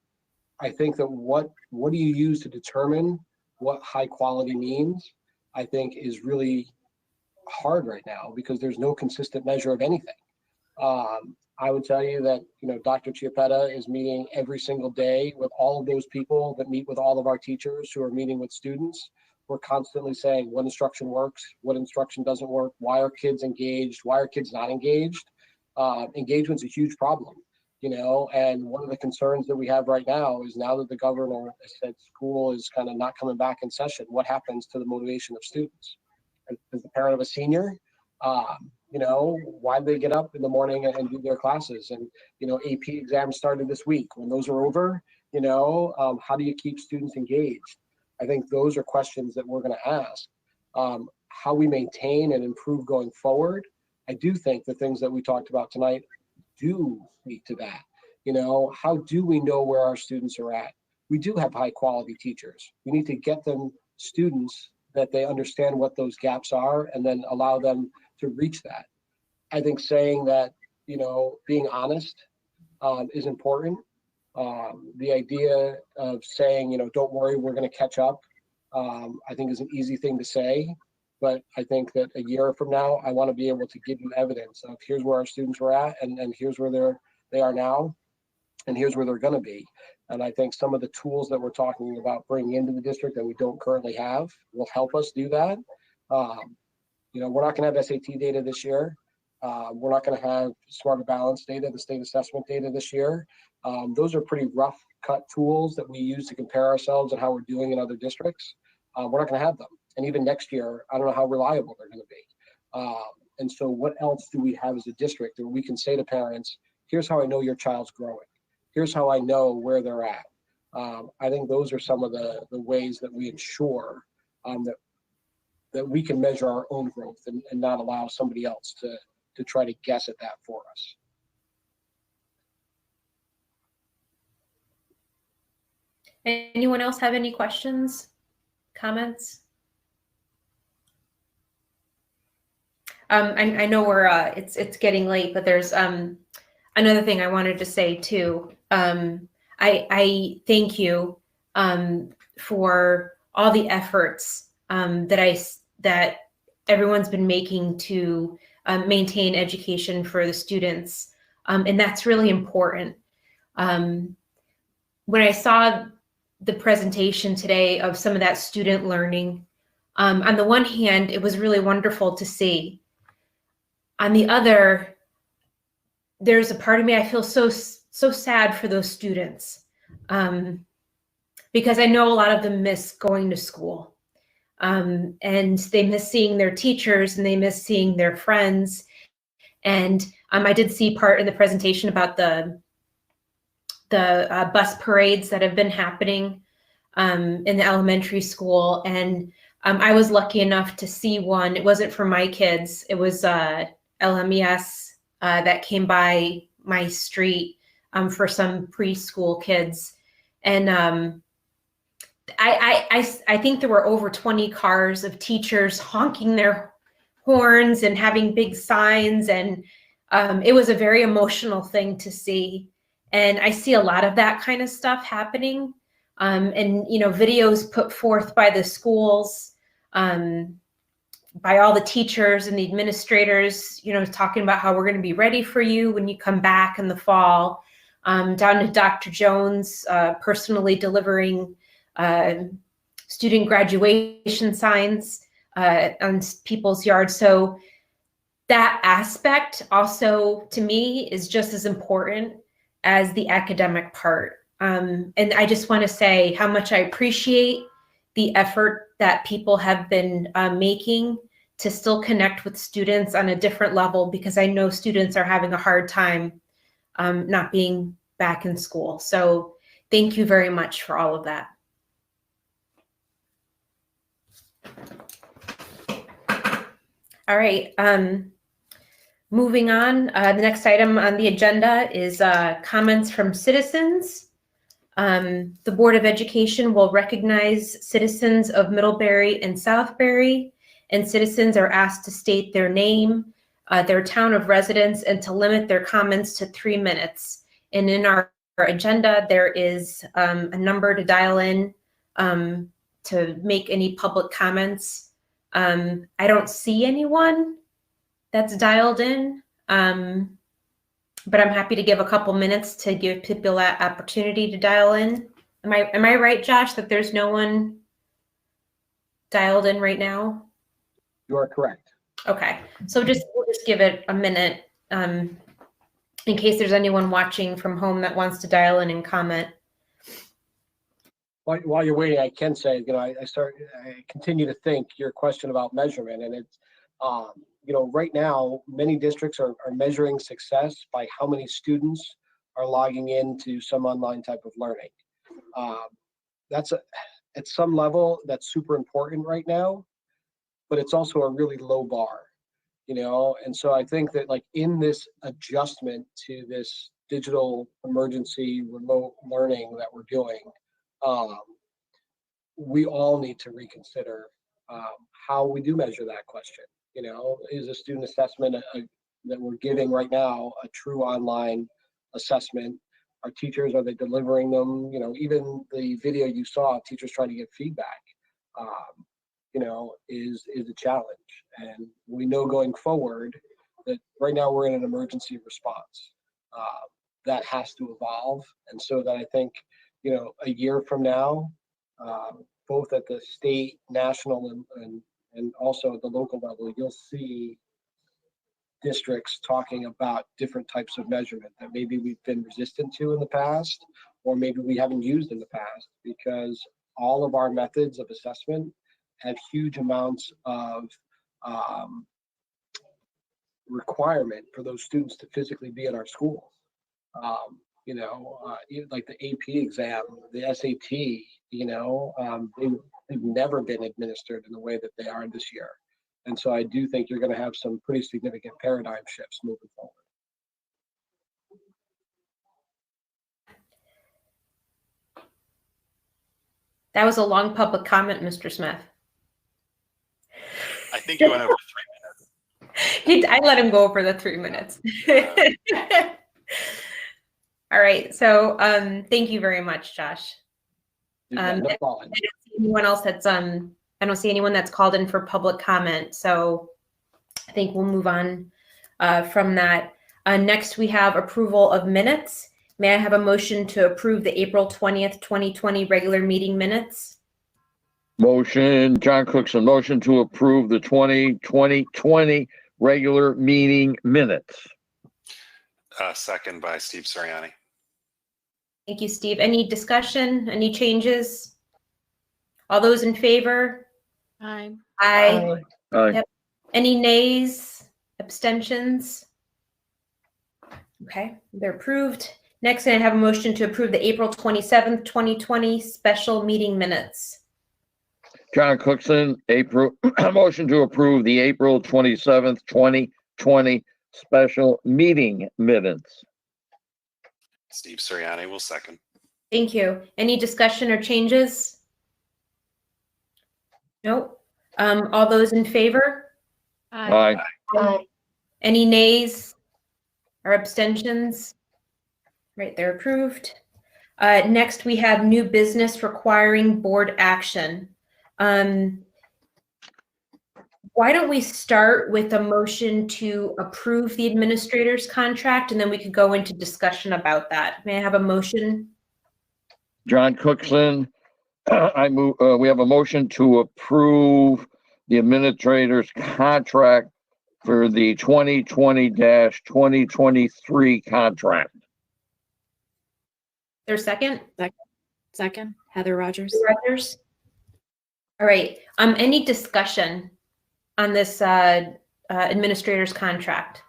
S3: I think that what do you use to determine what high quality means, I think is really hard right now because there's no consistent measure of anything. I would tell you that, Dr. Chiappetta is meeting every single day with all of those people that meet with all of our teachers who are meeting with students. We're constantly saying what instruction works, what instruction doesn't work, why are kids engaged, why are kids not engaged? Engagement's a huge problem, and one of the concerns that we have right now is now that the governor has said school is kind of not coming back in session, what happens to the motivation of students? As the parent of a senior, why do they get up in the morning and do their classes? And, AP exams started this week. When those are over, how do you keep students engaged? I think those are questions that we're going to ask. How we maintain and improve going forward. I do think the things that we talked about tonight do speak to that. How do we know where our students are at? We do have high quality teachers. We need to get them students that they understand what those gaps are and then allow them to reach that. I think saying that, being honest is important. The idea of saying, don't worry, we're going to catch up, I think is an easy thing to say. But I think that a year from now, I want to be able to give you evidence of here's where our students were at and here's where they are now and here's where they're going to be. And I think some of the tools that we're talking about bringing into the district that we don't currently have will help us do that. We're not going to have SAT data this year. We're not going to have Smarter Balance data, the state assessment data this year. Those are pretty rough cut tools that we use to compare ourselves and how we're doing in other districts. We're not going to have them. And even next year, I don't know how reliable they're going to be. And so what else do we have as a district that we can say to parents, here's how I know your child's growing. Here's how I know where they're at. I think those are some of the ways that we ensure that we can measure our own growth and not allow somebody else to try to guess at that for us.
S2: Anyone else have any questions, comments? I know we're it's getting late, but there's another thing I wanted to say too. I thank you for all the efforts that everyone's been making to maintain education for the students, and that's really important. When I saw the presentation today of some of that student learning, on the one hand, it was really wonderful to see. On the other, there's a part of me I feel so sad for those students, because I know a lot of them miss going to school, and they miss seeing their teachers and they miss seeing their friends. And I did see part in the presentation about the bus parades that have been happening in the elementary school, and I was lucky enough to see one. It wasn't for my kids. It was LMES that came by my street for some preschool kids. And I think there were over 20 cars of teachers honking their horns and having big signs. And it was a very emotional thing to see. And I see a lot of that kind of stuff happening. And, videos put forth by the schools, by all the teachers and the administrators, talking about how we're going to be ready for you when you come back in the fall, down to Dr. Jones personally delivering student graduation signs on people's yards. So that aspect also, to me, is just as important as the academic part. And I just want to say how much I appreciate the effort that people have been making to still connect with students on a different level, because I know students are having a hard time not being back in school. So thank you very much for all of that. All right. Moving on, the next item on the agenda is comments from citizens. The Board of Education will recognize citizens of Middlebury and Southbury, and citizens are asked to state their name, their town of residence, and to limit their comments to 3 minutes. And in our agenda, there is a number to dial in to make any public comments. I don't see anyone that's dialed in, but I'm happy to give a couple minutes to give people that opportunity to dial in. Am I right, Josh, that there's no one dialed in right now?
S3: You are correct.
S2: Okay, so we'll just give it a minute in case there's anyone watching from home that wants to dial in and comment.
S3: While you're waiting, I can say, I continue to think your question about measurement, and it's, right now, many districts are measuring success by how many students are logging into some online type of learning. At some level, that's super important right now, but it's also a really low bar, and so I think that in this adjustment to this digital emergency remote learning that we're doing, we all need to reconsider how we do measure that question. Is a student assessment that we're giving right now a true online assessment? Our teachers, are they delivering them? Even the video you saw, teachers trying to get feedback, is a challenge. And we know going forward that right now we're in an emergency response. That has to evolve. And so that I think, a year from now, both at the state, national, and also at the local level, you'll see districts talking about different types of measurement that maybe we've been resistant to in the past, or maybe we haven't used in the past, because all of our methods of assessment have huge amounts of requirement for those students to physically be in our schools. Like the AP exam, the SAT, they've never been administered in the way that they are this year. And so I do think you're going to have some pretty significant paradigm shifts moving forward.
S2: That was a long public comment, Mr. Smith.
S9: I think you went over 3 minutes.
S2: I let him go over the 3 minutes. All right, so thank you very much, Josh.
S3: No problem.
S2: Anyone else that's I don't see anyone that's called in for public comment, so I think we'll move on from that. Next, we have approval of minutes. May I have a motion to approve the April 20th, 2020 regular meeting minutes?
S11: Motion, John Cookson, motion to approve the 2020 regular meeting minutes.
S9: Second by Steve Soriani.
S2: Thank you, Steve. Any discussion, any changes? All those in favor?
S6: Aye.
S2: Aye.
S11: Aye.
S2: Yep. Any nays, abstentions? Okay, they're approved. Next, I have a motion to approve the April 27th, 2020 special meeting minutes.
S11: John Cookson, motion to approve the April 27th, 2020 special meeting minutes.
S9: Steve Soriani will second.
S2: Thank you. Any discussion or changes? Nope. All those in favor?
S11: Aye.
S10: Aye.
S2: Any nays or abstentions? Right, they're approved. Next, we have new business requiring board action. Why don't we start with a motion to approve the administrator's contract, and then we could go into discussion about that. May I have a motion?
S11: John Cookson, I move, we have a motion to approve the administrator's contract for the 2020-2023 contract.
S2: There's a second?
S12: Second, Heather Rogers.
S2: Rogers? All right, any discussion on this administrator's contract?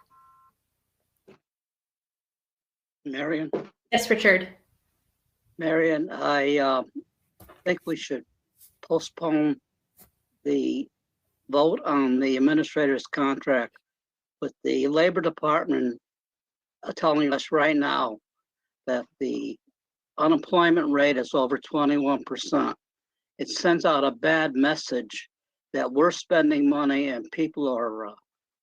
S13: Marion?
S2: Yes, Richard.
S13: Marion, I think we should postpone the vote on the administrator's contract with the Labor Department telling us right now that the unemployment rate is over 21%. It sends out a bad message that we're spending money and people are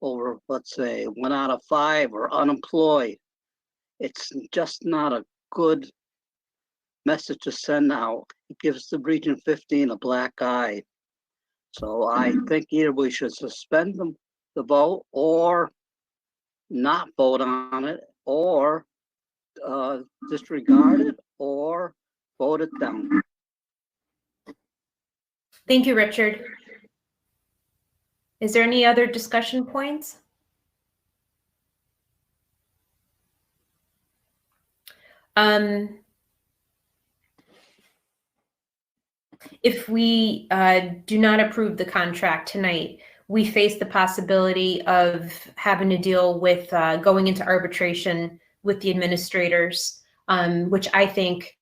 S13: over, let's say, 1 out of 5 are unemployed. It's just not a good message to send out. It gives the Region 15 a black eye. So I think either we should suspend the vote or not vote on it, or disregard it, or vote it down.
S2: Thank you, Richard. Is there any other discussion points? If we do not approve the contract tonight, we face the possibility of having to deal with going into arbitration with the administrators, which I think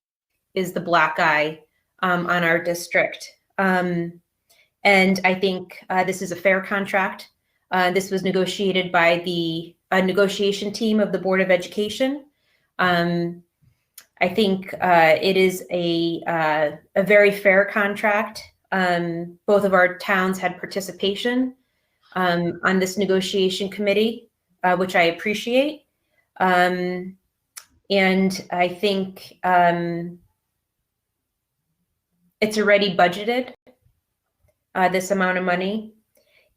S2: is the black eye on our district. And I think this is a fair contract. This was negotiated by the negotiation team of the Board of Education. I think it is a very fair contract. Both of our towns had participation on this negotiation committee, which I appreciate. And I think it's already budgeted, this amount of money.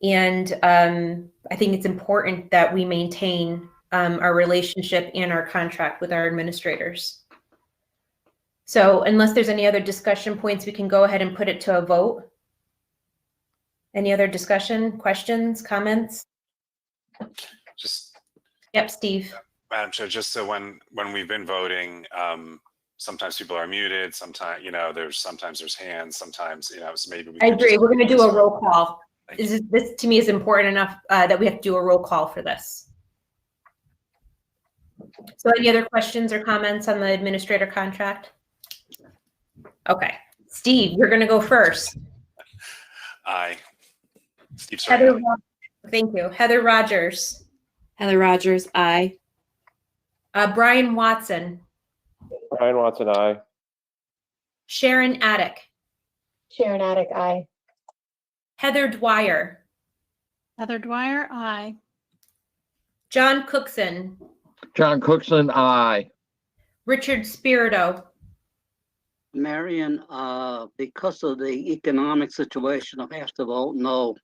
S2: And I think it's important that we maintain our relationship and our contract with our administrators. So unless there's any other discussion points, we can go ahead and put it to a vote. Any other discussion, questions, comments?
S9: Just,
S2: Yep, Steve.
S9: Madam Chair, just so when we've been voting, sometimes people are muted, sometimes, sometimes there's hands, sometimes, so maybe we
S2: I
S9: can
S2: agree.
S9: just-
S2: We're going to do a roll call. This to me is important enough that we have to do a roll call for this. So any other questions or comments on the administrator contract? Okay, Steve, you're going to go first.
S9: Aye. Steve
S2: Heather,
S9: Serrano.
S2: thank you. Heather Rogers.
S12: Heather Rogers, aye.
S2: Brian Watson.
S14: Brian Watson, aye.
S2: Sharon Attic.
S10: Sharon Attic, aye.
S2: Heather Dwyer.
S15: Heather Dwyer, aye.
S2: John Cookson.
S11: John Cookson, aye.
S2: Richard Spirito.
S13: Marion, because of the economic situation, I have to vote no.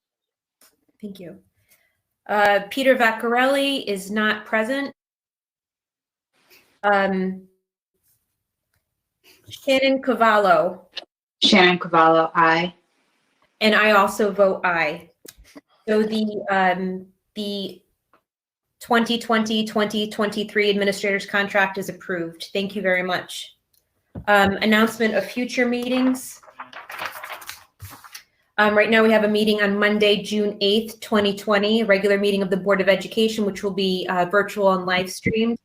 S2: Thank you. Peter Vaccarelli is not present. Shannon Cavallo.
S16: Shannon Cavallo, aye.
S2: And I also vote aye. So the 2020-2023 administrator's contract is approved. Thank you very much. Announcement of future meetings. Right now we have a meeting on Monday, June 8th, 2020, a regular meeting of the Board of Education, which will be virtual and live streamed.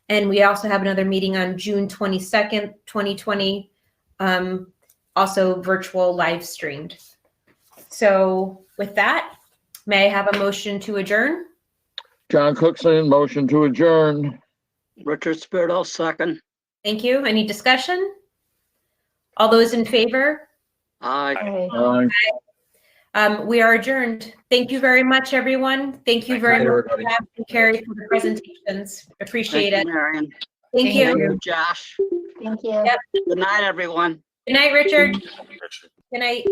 S2: And we also have another meeting on June 22nd, 2020, also virtual live streamed. So with that, may I have a motion to adjourn?
S11: John Cookson, motion to adjourn.
S13: Richard Spirito, second.
S2: Thank you. Any discussion? All those in favor?
S13: Aye.
S11: Aye.
S2: We are adjourned. Thank you very much, everyone. Thank you very much, Jeff and Carrie, for the presentations. Appreciate it.
S13: Thank you, Marion.
S2: Thank you.
S13: Thank you, Josh.
S10: Thank you.
S2: Yep.
S13: Good night, everyone.
S2: Good night, Richard.
S9: Richard.
S2: Good night.